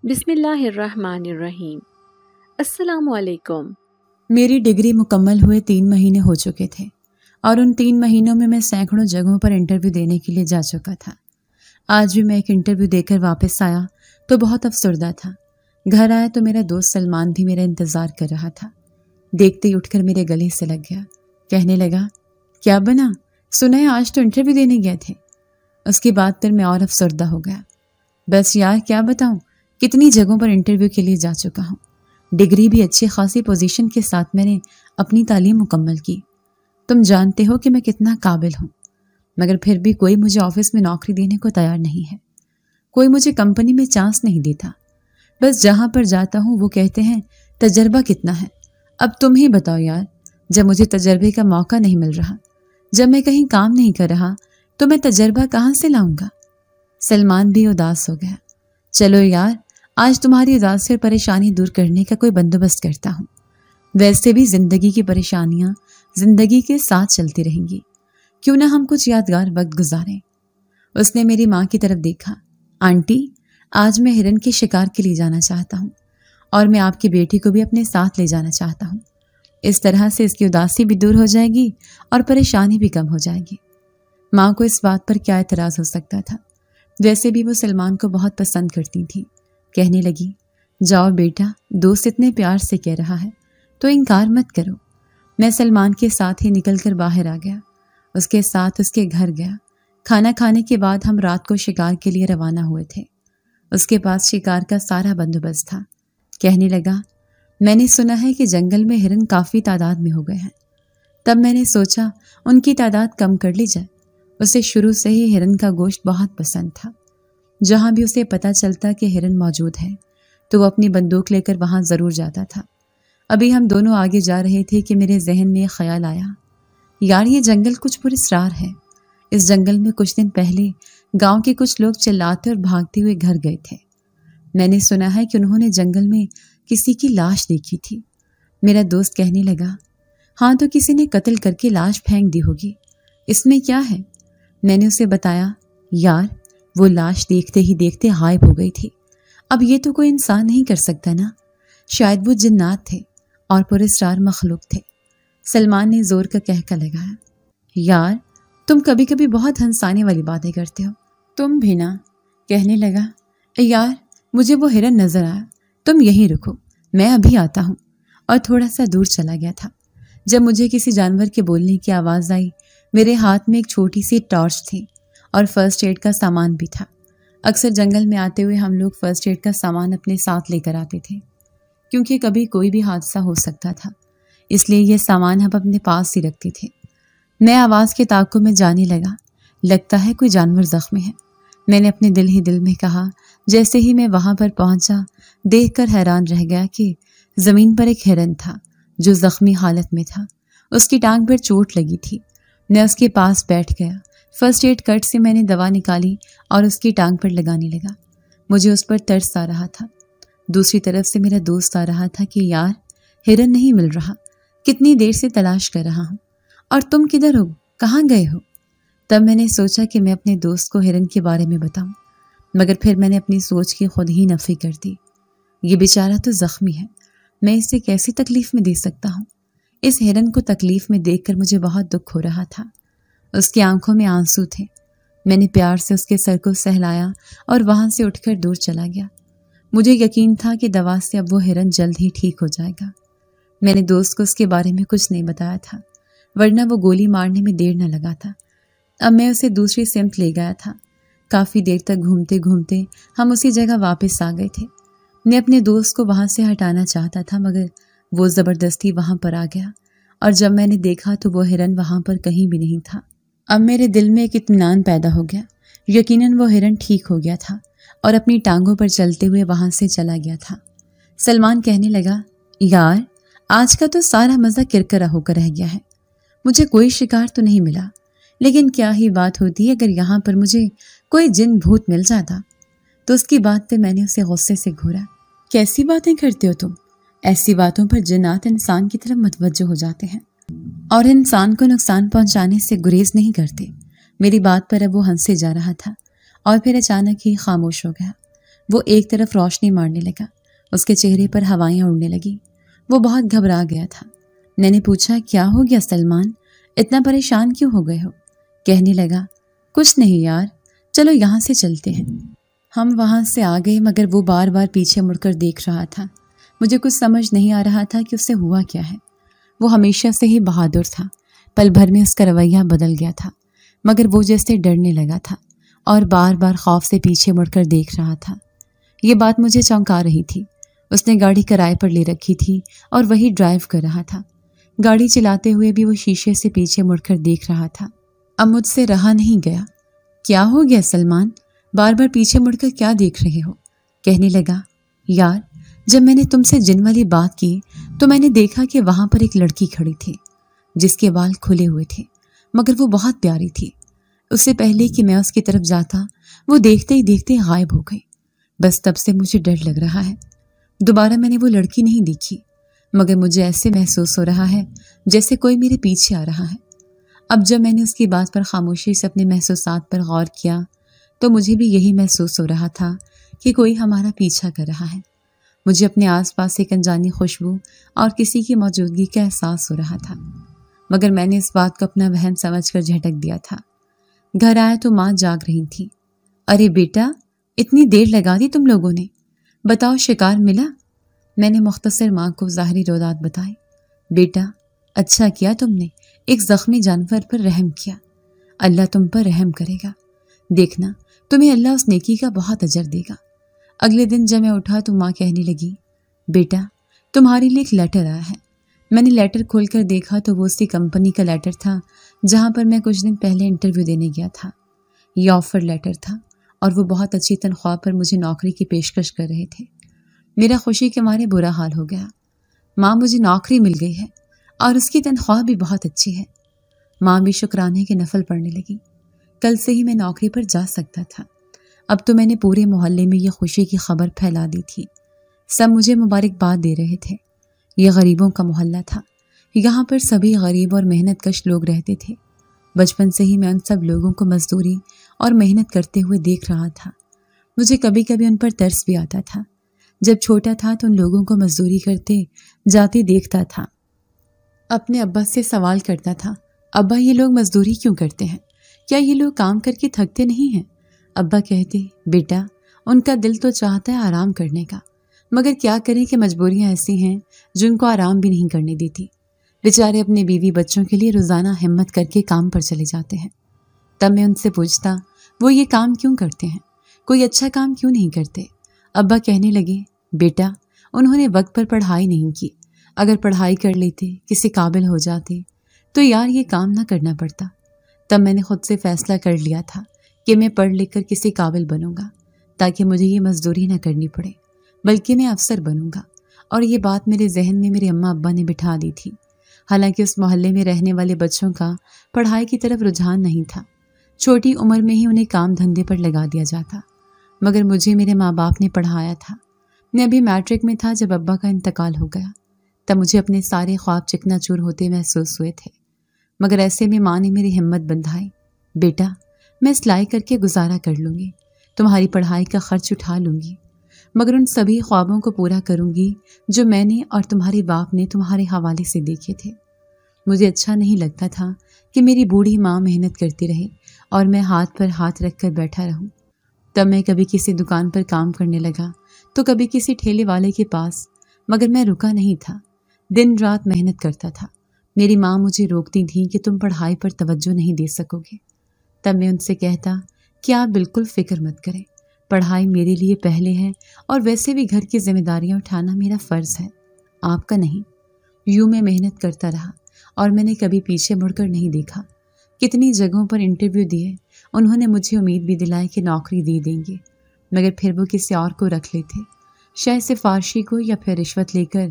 बिस्मिल्लाहिर्रहमानिर्रहीम। अस्सलाम वालेकुम। मेरी डिग्री मुकम्मल हुए 3 महीने हो चुके थे और उन 3 महीनों में मैं सैकड़ों जगहों पर इंटरव्यू देने के लिए जा चुका था। आज भी मैं एक इंटरव्यू देकर वापस आया तो बहुत अफसरदा था। घर आया तो मेरा दोस्त सलमान भी मेरा इंतज़ार कर रहा था। देखते ही उठकर मेरे गले से लग गया। कहने लगा, क्या बना? सुना है आज तो इंटरव्यू देने गए थे। उसकी बात पर मैं और अफसरदा हो गया। बस यार क्या बताऊं, कितनी जगहों पर इंटरव्यू के लिए जा चुका हूँ। डिग्री भी अच्छी खासी पोजीशन के साथ मैंने अपनी तालीम मुकम्मल की। तुम जानते हो कि मैं कितना काबिल हूँ, मगर फिर भी कोई मुझे ऑफिस में नौकरी देने को तैयार नहीं है। कोई मुझे कंपनी में चांस नहीं देता। बस जहाँ पर जाता हूँ वो कहते हैं तजर्बा कितना है। अब तुम ही बताओ यार, जब मुझे तजर्बे का मौका नहीं मिल रहा, जब मैं कहीं काम नहीं कर रहा, तो मैं तजर्बा कहाँ से लाऊंगा? सलमान भी उदास हो गया। चलो यार, आज तुम्हारी उदासी और परेशानी दूर करने का कोई बंदोबस्त करता हूँ। वैसे भी जिंदगी की परेशानियां जिंदगी के साथ चलती रहेंगी, क्यों ना हम कुछ यादगार वक्त गुजारें। उसने मेरी माँ की तरफ देखा। आंटी, आज मैं हिरन के शिकार के लिए जाना चाहता हूँ और मैं आपकी बेटी को भी अपने साथ ले जाना चाहता हूँ। इस तरह से इसकी उदासी भी दूर हो जाएगी और परेशानी भी कम हो जाएगी। माँ को इस बात पर क्या एतराज़ हो सकता था? वैसे भी वो सलमान को बहुत पसंद करती थी। कहने लगी, जाओ बेटा, दोस्त इतने प्यार से कह रहा है तो इनकार मत करो। मैं सलमान के साथ ही निकलकर बाहर आ गया। उसके साथ उसके घर गया। खाना खाने के बाद हम रात को शिकार के लिए रवाना हुए थे। उसके पास शिकार का सारा बंदोबस्त था। कहने लगा, मैंने सुना है कि जंगल में हिरन काफ़ी तादाद में हो गए हैं। तब मैंने सोचा उनकी तादाद कम कर ली जाए। उसे शुरू से ही हिरन का गोश्त बहुत पसंद था। जहाँ भी उसे पता चलता कि हिरन मौजूद है तो वो अपनी बंदूक लेकर वहाँ ज़रूर जाता था। अभी हम दोनों आगे जा रहे थे कि मेरे जहन में एक ख्याल आया, यार ये जंगल कुछ पुरस्कार है। इस जंगल में कुछ दिन पहले गांव के कुछ लोग चिल्लाते और भागते हुए घर गए थे। मैंने सुना है कि उन्होंने जंगल में किसी की लाश देखी थी। मेरा दोस्त कहने लगा, हाँ तो किसी ने कत्ल करके लाश फेंक दी होगी, इसमें क्या है? मैंने उसे बताया, यार वो लाश देखते ही देखते गायब हो गई थी। अब ये तो कोई इंसान नहीं कर सकता ना, शायद वो जिन्नात थे और पुरस्कार मखलूक थे। सलमान ने जोर का कहका लगाया, यार तुम कभी कभी बहुत हंसाने वाली बातें करते हो। तुम भी ना। कहने लगा, यार मुझे वो हिरन नजर आया, तुम यहीं रुको, मैं अभी आता हूँ। और थोड़ा सा दूर चला गया था। जब मुझे किसी जानवर के बोलने की आवाज़ आई, मेरे हाथ में एक छोटी सी टॉर्च थी और फर्स्ट एड का सामान भी था। अक्सर जंगल में आते हुए हम लोग फर्स्ट एड का सामान अपने साथ लेकर आते थे, क्योंकि कभी कोई भी हादसा हो सकता था, इसलिए यह सामान हम अपने पास ही रखते थे। मैं आवाज़ के ताक़ुब में जाने लगा, लगता है कोई जानवर ज़ख्मी है। मैंने अपने दिल ही दिल में कहा। जैसे ही मैं वहाँ पर पहुँचा, देखकर हैरान रह गया कि ज़मीन पर एक हिरन था जो ज़ख्मी हालत में था। उसकी टांग पर चोट लगी थी। मैं उसके पास बैठ गया। फर्स्ट एड कट से मैंने दवा निकाली और उसकी टांग पर लगाने लगा। मुझे उस पर तरस आ रहा था। दूसरी तरफ से मेरा दोस्त आ रहा था कि यार हिरन नहीं मिल रहा, कितनी देर से तलाश कर रहा हूँ, और तुम किधर हो, कहाँ गए हो? तब मैंने सोचा कि मैं अपने दोस्त को हिरन के बारे में बताऊं, मगर फिर मैंने अपनी सोच की खुद ही नफी कर दी। ये बेचारा तो जख्मी है, मैं इसे कैसी तकलीफ में दे सकता हूँ? इस हिरन को तकलीफ में देखकर मुझे बहुत दुख हो रहा था। उसकी आंखों में आंसू थे। मैंने प्यार से उसके सर को सहलाया और वहां से उठकर दूर चला गया। मुझे यकीन था कि दवा से अब वो हिरन जल्द ही ठीक हो जाएगा। मैंने दोस्त को उसके बारे में कुछ नहीं बताया था, वरना वो गोली मारने में देर न लगा था। अब मैं उसे दूसरी सिमत ले गया था। काफ़ी देर तक घूमते घूमते हम उसी जगह वापस आ गए थे। मैं अपने दोस्त को वहाँ से हटाना चाहता था, मगर वो ज़बरदस्ती वहाँ पर आ गया, और जब मैंने देखा तो वो हिरन वहाँ पर कहीं भी नहीं था। अब मेरे दिल में एक इत्मीनान पैदा हो गया। यकीनन वो हिरन ठीक हो गया था और अपनी टांगों पर चलते हुए वहाँ से चला गया था। सलमान कहने लगा, यार आज का तो सारा मज़ा किरकिरा होकर रह गया है। मुझे कोई शिकार तो नहीं मिला, लेकिन क्या ही बात होती अगर यहाँ पर मुझे कोई जिन भूत मिल जाता। तो उसकी बात पे मैंने उसे गुस्से से घूरा। कैसी बातें करते हो तुम? ऐसी बातों पर जिन्नात इंसान की तरफ मुतवज्जो हो जाते हैं और इंसान को नुकसान पहुंचाने से गुरेज नहीं करते। मेरी बात पर अब वो हंसे जा रहा था और फिर अचानक ही खामोश हो गया। وہ ایک طرف روشنی مارنے لگا، اس کے چہرے پر ہوائیاں اڑنے لگیں۔ وہ بہت گھبرا گیا تھا۔ میں نے پوچھا، کیا ہو گیا سلمان، اتنا پریشان کیوں ہو گئے ہو؟ کہنے لگا، کچھ نہیں یار، چلو یہاں سے چلتے ہیں۔ ہم وہاں سے آ گئے، مگر وہ بار بار پیچھے مڑ کر دیکھ رہا تھا۔ مجھے کچھ سمجھ نہیں آ رہا تھا کہ اسے ہوا کیا ہے۔ وہ ہمیشہ سے ہی بہادر تھا، پل بھر میں اس کا رویہ بدل گیا تھا، مگر وہ جیسے ڈرنے لگا تھا اور بار بار خوف سے پیچھے مڑ کر دیکھ رہا تھا۔ یہ بات مجھے چونکا رہی تھی۔ اس نے گاڑی کرائے پر لے رکھی تھی اور وہی ڈرائیو کر رہا تھا۔ گاڑی چلاتے ہوئے بھی وہ شیشے سے پیچھے مڑ کر دیکھ رہا تھا۔ اب مجھ سے رہا نہیں گیا۔ کیا ہو گیا سلمان، بار بار پیچھے مڑ کر کیا دیکھ رہے ہو؟ کہنے لگا، یار جب میں نے تم سے جن والی بات کی تو میں نے دیکھا کہ وہاں پر ایک لڑکی کھڑی تھی جس کے بال کھلے ہوئے تھے، مگر وہ بہت پیاری تھی۔ اس سے پہلے کہ میں اس کی طرف جاتا وہ دیکھتے ہی دیکھتے غائب ہو گئی۔ بس تب سے مجھے ڈر لگ رہا ہے۔ دوبارہ میں نے وہ لڑکی نہیں دیکھی، مگر مجھے ایسے محسوس ہو رہا ہے جیسے کوئی میرے پیچھے آ رہا ہے۔ اب جب میں نے اس کی بات پر خاموشی سے اپنے محسوسات پر غور کیا تو مجھے بھی یہی محسوس ہو رہا تھا کہ کوئی ہمارا پیچھا کر رہا ہے۔ مجھے اپنے آس پاس ایک انجانی خوشبو اور کسی کی موجودگی کا احساس ہو رہا تھا، مگر میں نے اس بات کو اپنا وہم سمجھ کر جھٹک دیا تھا۔ گھر آیا تو ماں جاگ رہی تھی۔ ارے بیٹا، اتنی دیر لگا دی تم لوگوں نے، بتاؤ شکار ملا؟ میں نے مختصر ماں کو ظاہری رودات بتائے۔ بیٹا، اچھا کیا تم نے ایک زخمی جانور پر رحم کیا، اللہ تم پر رحم کرے گا، دیکھنا تمہیں اللہ اس نیکی کا بہت اجر دے گا۔ اگلے دن جب میں اٹھا تو ماں کہنے لگی، بیٹا تمہارے لیے ایک لیٹر آیا ہے۔ میں نے لیٹر کھول کر دیکھا تو وہ اسی کمپنی کا لیٹر تھا جہاں پر میں کچھ دن پہلے انٹرویو دینے گیا تھا۔ یہ آفر لیٹر تھا اور وہ بہت اچھی تنخواہ پر مجھے نوکری کی پیشکش کر رہے تھے۔ میرا خوشی کے مارے برا حال ہو گیا۔ ماں، مجھے نوکری مل گئی ہے اور اس کی تنخواہ بھی بہت اچھی ہے۔ ماں بھی شکرانے کے نفل پڑھنے لگی۔ کل سے ہی میں نوکری پر جا سکتا تھا۔ اب تو میں نے پورے محلے میں یہ خوشی کی خبر پھیلا دی تھی۔ سب مجھے مبارکباد دے رہے تھے۔ یہ غریبوں کا محلہ تھا، یہاں پر سبھی غریب اور محنت کش لوگ رہتے تھے۔ بچپن سے ہی میں ان سب لوگوں کو مزدوری اور محنت کرتے ہوئے دیکھ رہا تھا۔ مجھے کبھی کبھی ان پر ترس بھی آتا تھا۔ جب چھوٹا تھا تو ان لوگوں کو مزدوری کرتے جاتے دیکھتا تھا، اپنے ابا سے سوال کرتا تھا، ابا یہ لوگ مزدوری کیوں کرتے ہیں؟ کیا یہ لوگ کام کر کے تھکتے نہیں ہیں؟ ابا کہتے، بیٹا ان کا دل تو چاہتا ہے آرام کرنے کا، مگر کیا کریں کہ مجبوریاں ایسی ہیں جو ان کو آرام بھی نہیں کرنے دیتی۔ بیچارے اپنے بیوی بچوں کے لیے روزانہ ہمت کر کے کام پر چلے جاتے ہیں۔ تب میں ان سے پوچھتا، وہ یہ کام کیوں کرتے ہیں؟ کوئی اچھا کام کیوں نہیں کرتے؟ ابا کہنے لگے، بیٹا انہوں نے وقت پر پڑھائی نہیں کی، اگر پڑھائی کر لیتے، کسی قابل ہو جاتے تو یار یہ کام نہ کرنا پڑتا۔ تب میں نے خود سے فیصلہ کر لیا تھا کہ میں پڑھ لکھ کر کسی قابل بنوں گا تاکہ مجھے یہ مزدوری نہ کرنی پڑے، بلکہ میں افسر بنوں گا۔ اور یہ بات میرے ذہن میں میرے اماں ابا نے بٹھا دی تھی۔ حالانکہ اس محلے میں رہنے والے بچوں کا پڑھائی کی طرف رجحان نہیں تھا، چھوٹی عمر میں ہی انہیں کام دھندے پر لگا دیا جاتا، مگر مجھے میرے ماں باپ نے پڑھایا تھا۔ میں ابھی میٹرک میں تھا جب ابا کا انتقال ہو گیا۔ تب مجھے اپنے سارے خواب چکنا چور ہوتے محسوس ہوئے تھے، مگر ایسے میں ماں نے میری ہمت بندھائی، بیٹا میں سلائی کر کے گزارا کر لوں گی، تمہاری پڑھائی کا خرچ اٹھا لوں گی، مگر ان سبھی خوابوں کو پورا کروں گی جو میں نے اور تمہارے باپ نے تمہارے حوالے سے دیکھے تھے۔ مجھے اچھا نہیں لگتا تھا کہ میری بوڑھی ماں محنت کرتی رہے اور میں ہاتھ پر ہاتھ رکھ کر بیٹھا رہوں۔ تب میں کبھی کسی دکان پر کام کرنے لگا تو کبھی کسی ٹھیلے والے کے پاس، مگر میں رکا نہیں تھا، دن رات محنت کرتا تھا۔ میری ماں مجھے روکتی تھیں کہ تم پڑھائی پر توجہ نہیں دے سکو گے۔ تب میں ان سے کہتا کہ آپ بالکل فکر مت کریں، پڑھائی میرے لیے پہلے ہے اور ویسے بھی گھر کی ذمہ داریاں اٹھانا میرا فرض ہے، آپ کا نہیں۔ یوں میں محنت کرتا رہا اور میں نے کبھی پیچھے مڑ کر نہیں دیکھا۔ کتنی جگہوں پر انٹرویو دیے، انہوں نے مجھے امید بھی دلائی کہ نوکری دے دیں گے، مگر پھر وہ کسی اور کو رکھ لیتے، شاید سفارشی کو یا پھر رشوت لے کر۔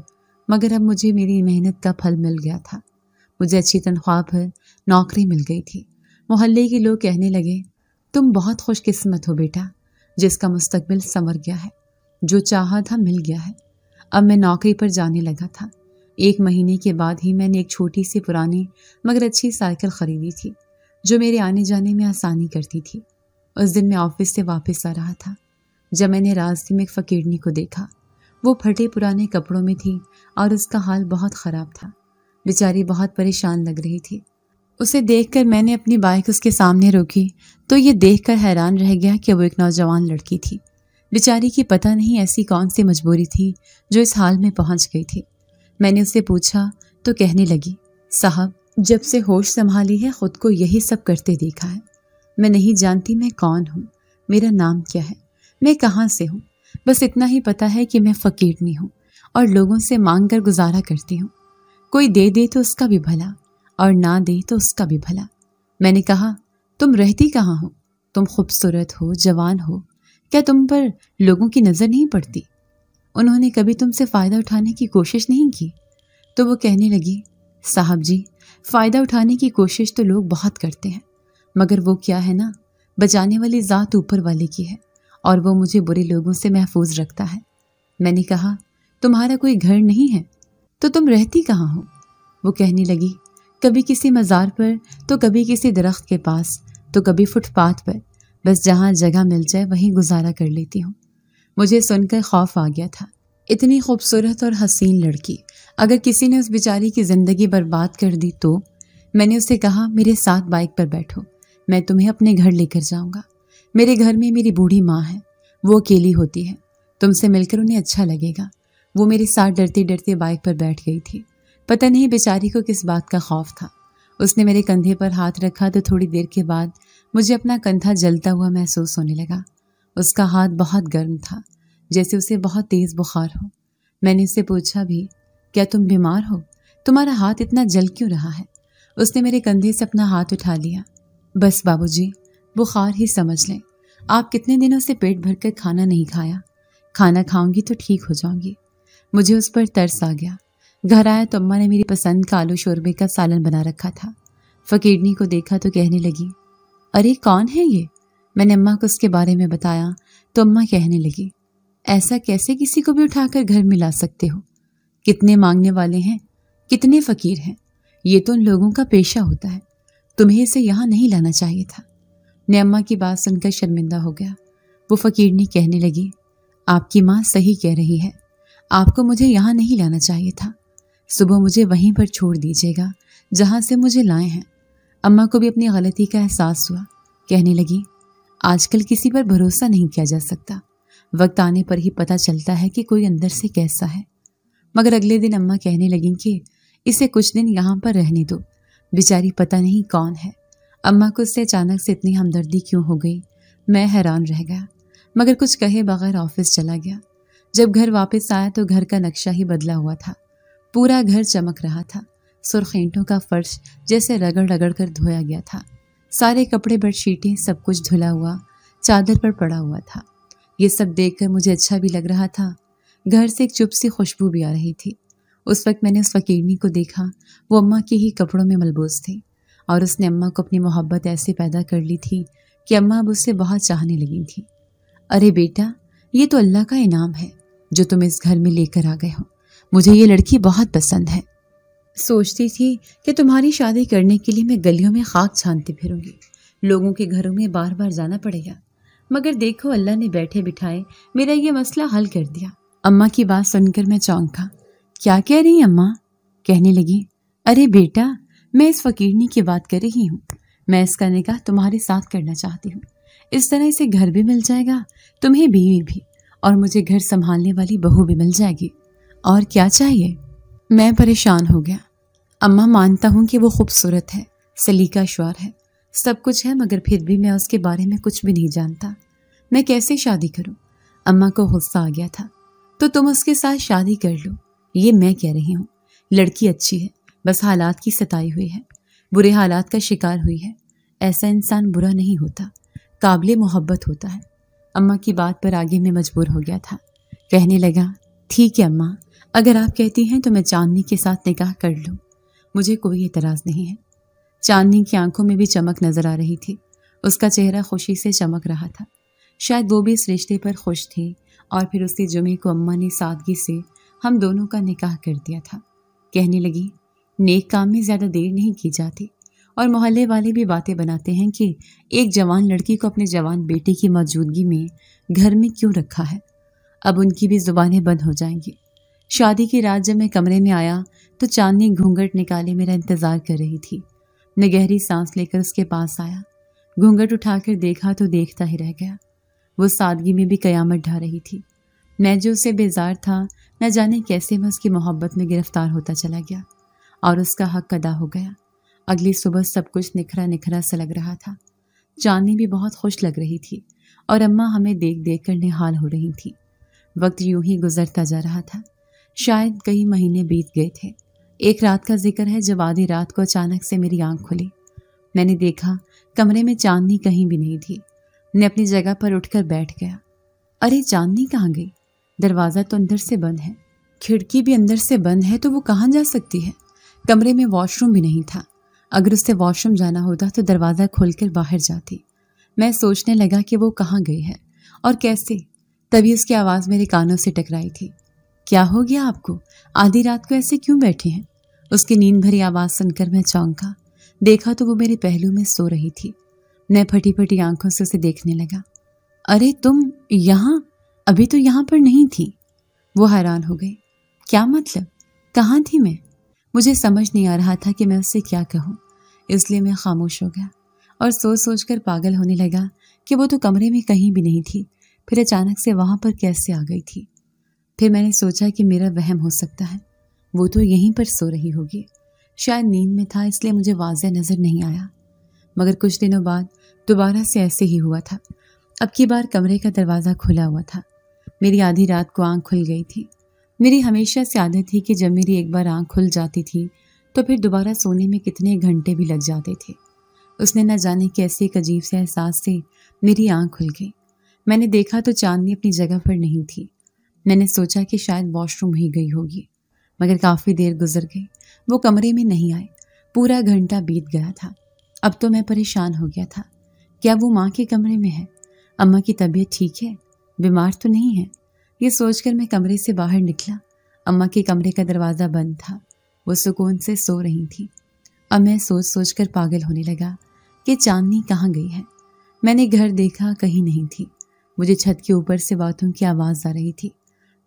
مگر اب مجھے میری محنت کا پھل مل گیا تھا، مجھے اچھی تنخواہ پر نوکری مل گئی تھی۔ محلے کے لوگ کہنے لگے، تم بہت خوش قسمت ہو بیٹا، جس کا مستقبل سنور گیا ہے، جو چاہا تھا مل گیا ہے۔ اب میں نوکری پر جانے لگا تھا۔ 1 مہینے کے بعد ہی میں نے ایک چھوٹی سی پرانی مگر اچھی سائیکل خریدی تھی جو میرے آنے جانے میں آسانی کرتی تھی۔ اس دن میں آفس سے واپس آ رہا تھا۔ جب میں نے راستے میں ایک فقیرنی کو دیکھا۔ وہ پھٹے پرانے کپڑوں میں تھی اور اس کا حال بہت خراب تھا۔ بیچاری بہت پریشان لگ رہی تھی۔ اسے دیکھ کر میں نے اپنی بائک اس کے سامنے روکی تو یہ دیکھ کر حیران رہ گیا کہ وہ ایک نوجوان لڑکی تھی۔ بیچاری کی پتہ نہیں ایسی کون سی مجبوری تھی جو اس حال میں پہنچ گئی تھی۔ میں نے اسے پوچھا تو کہنے لگی، صاحب جب سے ہوش سنبھالی ہے خود کو یہی سب کرتے دیکھا ہے۔ میں نہیں جانتی میں کون ہوں، میرا نام کیا ہے، میں کہاں سے ہوں، بس اتنا ہی پتہ ہے کہ میں فقیرنی ہوں اور لوگوں سے مانگ کر گزارا کرتی ہوں۔ کوئی دے دے تو اس کا بھی بھلا اور نہ دے تو اس کا بھی بھلا۔ میں نے کہا، تم رہتی کہاں ہو؟ تم خوبصورت ہو، جوان ہو، کیا تم پر لوگوں کی نظر نہیں پڑتی؟ انہوں نے کبھی تم سے فائدہ اٹھانے کی کوشش نہیں کی؟ تو وہ کہنے لگی، صاحب جی فائدہ اٹھانے کی کوشش تو لوگ بہت کرتے ہیں، مگر وہ کیا ہے نا، بچانے والی ذات اوپر والے کی ہے اور وہ مجھے برے لوگوں سے محفوظ رکھتا ہے۔ میں نے کہا، تمہارا کوئی گھر نہیں ہے تو تم رہتی کہاں ہو؟ وہ کہنے لگی، کبھی کسی مزار پر تو کبھی کسی درخت کے پاس تو کبھی فٹ پاتھ پر، بس جہاں جگہ مل جائے وہیں گزارا کر لیتی ہوں۔ مجھے سن کر خوف آ گیا تھا۔ اتنی خوبصورت اور حسین لڑکی اگر کسی نے اس بیچاری کی زندگی برباد کر دی تو میں نے اسے کہا، میرے ساتھ بائک پر بیٹھو، میں تمہیں اپنے گھر لے کر جاؤں گا۔ میرے گھر میں میری بوڑھی ماں ہے، وہ اکیلی ہوتی ہے، تم سے مل کر انہیں اچھا لگے گا۔ وہ میرے ساتھ ڈرتے ڈرتے بائک پر بیٹھ گئی تھی۔ پتہ نہیں بیچاری کو کس بات کا خوف تھا۔ اس نے میرے کندھے پر ہاتھ رکھا تو تھوڑی دیر کے بعد مجھے اپنا کندھا جلتا ہوا محسوس ہونے لگا۔ اس کا ہاتھ بہت گرم تھا، جیسے اسے بہت تیز بخار ہو۔ میں نے اس سے پوچھا بھی، کیا تم بیمار ہو؟ تمہارا ہاتھ اتنا جل کیوں رہا ہے؟ اس نے میرے کندھے سے اپنا ہاتھ اٹھا لیا۔ بس بابو جی، بخار ہی سمجھ لیں۔ آپ کتنے دنوں سے پیٹ بھر کر کھانا نہیں کھایا، کھانا کھاؤں گی تو ٹھیک ہو جاؤں گی۔ مجھے اس پر ترس آ گیا۔ گھر آیا تو اماں نے میری پسند کا آلو شوربے کا سالن بنا رکھا تھا۔ فقیرنی کو دیکھا تو کہنے لگی، ارے کون ہے یہ؟ میں نے اماں کو اس کے بارے میں بتایا تو اماں کہنے لگی، ایسا کیسے کسی کو بھی اٹھا کر گھر میں لا سکتے ہو؟ کتنے مانگنے والے ہیں، کتنے فقیر ہیں، یہ تو ان لوگوں کا پیشہ ہوتا ہے، تمہیں اسے یہاں نہیں لانا چاہیے تھا۔ میں اماں کی بات سن کر شرمندہ ہو گیا۔ وہ فقیرنی کہنے لگی، آپ کی ماں صحیح کہہ رہی ہے، آپ کو مجھے یہاں نہیں لانا چاہیے تھا، صبح مجھے وہیں پر چھوڑ دیجیے گا جہاں سے مجھے لائے ہیں۔ اماں کو بھی اپنی غلطی کا احساس ہوا۔ کہنے لگی، آج کل کسی پر بھروسہ نہیں کیا جا سکتا، وقت آنے پر ہی پتہ چلتا ہے کہ کوئی اندر سے کیسا ہے۔ مگر اگلے دن اماں کہنے لگیں کہ اسے کچھ دن یہاں پر رہنے دو، بیچاری پتہ نہیں کون ہے۔ اماں کو اس سے اچانک سے اتنی ہمدردی کیوں ہو گئی، میں حیران رہ گیا، مگر کچھ کہے بغیر آفس چلا گیا۔ جب گھر واپس آیا تو گھر کا نقشہ ہی بدلا ہوا تھا۔ پورا گھر چمک رہا تھا، سرخ اینٹوں کا فرش جیسے رگڑ رگڑ کر دھویا گیا تھا۔ سارے کپڑے، بیڈ شیٹیں، سب کچھ دھلا ہوا چادر پر پڑا ہوا تھا۔ یہ سب دیکھ کر مجھے اچھا بھی لگ رہا تھا، گھر سے ایک چپ سی خوشبو بھی آ رہی تھی۔ اس وقت میں نے اس فقیرنی کو دیکھا، وہ اماں کے ہی کپڑوں میں ملبوس تھی اور اس نے اماں کو اپنی محبت ایسے پیدا کر لی تھی کہ اماں اب اس سے بہت چاہنے لگی تھی۔ ارے بیٹا، یہ تو اللہ کا انعام ہے جو تم اس گھر میں لے کر آ گئے ہو، مجھے یہ لڑکی بہت پسند ہے۔ سوچتی تھی کہ تمہاری شادی کرنے کے لیے میں گلیوں میں خاک چھانتی پھروں گی، لوگوں کے گھروں میں بار بار جانا پڑے گا، مگر دیکھو اللہ نے بیٹھے بٹھائے میرا یہ مسئلہ حل کر دیا۔ اماں کی بات سن کر میں چونکا۔ کیا کہہ رہی ہیں اماں؟ کہنے لگی، ارے بیٹا، میں اس فقیرنی کی بات کر رہی ہوں، میں اس کا نکاح تمہارے ساتھ کرنا چاہتی ہوں، اس طرح اسے گھر بھی مل جائے گا، تمہیں بیوی بھی، اور مجھے گھر سنبھالنے والی بہو بھی مل جائے گی، اور کیا چاہیے؟ میں پریشان ہو گیا۔ اماں مانتا ہوں کہ وہ خوبصورت ہے، سلیقہ شوار ہے، سب کچھ ہے، مگر پھر بھی میں اس کے بارے میں کچھ بھی نہیں جانتا، میں کیسے شادی کروں؟ اماں کو غصہ آ گیا تھا۔ تو تم اس کے ساتھ شادی کر لو، یہ میں کہہ رہی ہوں، لڑکی اچھی ہے، بس حالات کی ستائی ہوئی ہے، برے حالات کا شکار ہوئی ہے، ایسا انسان برا نہیں ہوتا، قابل محبت ہوتا ہے۔ اماں کی بات پر آگے میں مجبور ہو گیا تھا، کہنے لگا، ٹھیک ہے اماں، اگر آپ کہتی ہیں تو میں چاندنی کے ساتھ نکاح کر لوں، مجھے کوئی اعتراض نہیں ہے۔ چاندنی کی آنکھوں میں بھی چمک نظر آ رہی تھی، اس کا چہرہ خوشی سے چمک رہا تھا، شاید وہ بھی اس رشتے پر خوش تھی، اور پھر اسی جمعے کو اماں نے سادگی سے ہم دونوں کا نکاح کر دیا تھا۔ کہنے لگی، نیک کام میں زیادہ دیر نہیں کی جاتی، और मोहल्ले वाले भी बातें बनाते हैं कि एक जवान लड़की को अपने जवान बेटे की मौजूदगी में घर में क्यों रखा है। अब उनकी भी जुबानें बंद हो जाएंगी। शादी की रात जब मैं कमरे में आया तो चांदनी घूंघट निकाले मेरा इंतजार कर रही थी। मैं गहरी सांस लेकर उसके पास आया, घूंघट उठाकर देखा तो देखता ही रह गया। वो सादगी में भी कयामत ढा रही थी। मैं जो उससे बेजार था, न जाने कैसे मैं उसकी मोहब्बत में गिरफ्तार होता चला गया और उसका हक अदा हो गया। अगली सुबह सब कुछ निखरा निखरा सा लग रहा था। चांदनी भी बहुत खुश लग रही थी और अम्मा हमें देख देख कर निहाल हो रही थी। वक्त यूं ही गुजरता जा रहा था। शायद कई महीने बीत गए थे। एक रात का जिक्र है जब आधी रात को अचानक से मेरी आंख खुली। मैंने देखा कमरे में चांदनी कहीं भी नहीं थी। मैं अपनी जगह पर उठकर बैठ गया। अरे चांदनी कहाँ गई? दरवाज़ा तो अंदर से बंद है, खिड़की भी अंदर से बंद है, तो वो कहाँ जा सकती है? कमरे में वॉशरूम भी नहीं था। अगर उससे वॉशरूम जाना होता तो दरवाज़ा खोलकर बाहर जाती। मैं सोचने लगा कि वो कहाँ गई है और कैसे। तभी उसकी आवाज़ मेरे कानों से टकराई थी। क्या हो गया आपको? आधी रात को ऐसे क्यों बैठे हैं? उसकी नींद भरी आवाज़ सुनकर मैं चौंका। देखा तो वो मेरे पहलू में सो रही थी। मैं फटी फटी आंखों से उसे देखने लगा। अरे तुम यहाँ? अभी तो यहाँ पर नहीं थी। वो हैरान हो गई। क्या मतलब? कहाँ थी मैं? मुझे समझ नहीं आ रहा था कि मैं उससे क्या कहूँ, इसलिए मैं खामोश हो गया और सोच सोच कर पागल होने लगा कि वो तो कमरे में कहीं भी नहीं थी, फिर अचानक से वहाँ पर कैसे आ गई थी। फिर मैंने सोचा कि मेरा वहम हो सकता है, वो तो यहीं पर सो रही होगी। शायद नींद में था इसलिए मुझे वाज़ेह नज़र नहीं आया। मगर कुछ दिनों बाद दोबारा से ऐसे ही हुआ था। अब की बार कमरे का दरवाज़ा खुला हुआ था। मेरी आधी रात को आँख खुल गई थी। मेरी हमेशा से आदत थी कि जब मेरी एक बार आँख खुल जाती थी तो फिर दोबारा सोने में कितने घंटे भी लग जाते थे। उसने न जाने कैसे एक अजीब से एहसास से मेरी आँख खुल गई। मैंने देखा तो चांदनी अपनी जगह पर नहीं थी। मैंने सोचा कि शायद वॉशरूम ही गई होगी, मगर काफ़ी देर गुजर गई, वो कमरे में नहीं आए। पूरा घंटा बीत गया था। अब तो मैं परेशान हो गया था। क्या वो माँ के कमरे में है? अम्मा की तबीयत ठीक है? बीमार तो नहीं है? ये सोचकर मैं कमरे से बाहर निकला। अम्मा के कमरे का दरवाज़ा बंद था। वो सुकून से सो रही थी। अब मैं सोच सोच कर पागल होने लगा कि चांदनी कहाँ गई है। मैंने घर देखा, कहीं नहीं थी। मुझे छत के ऊपर से बातों की आवाज़ आ रही थी।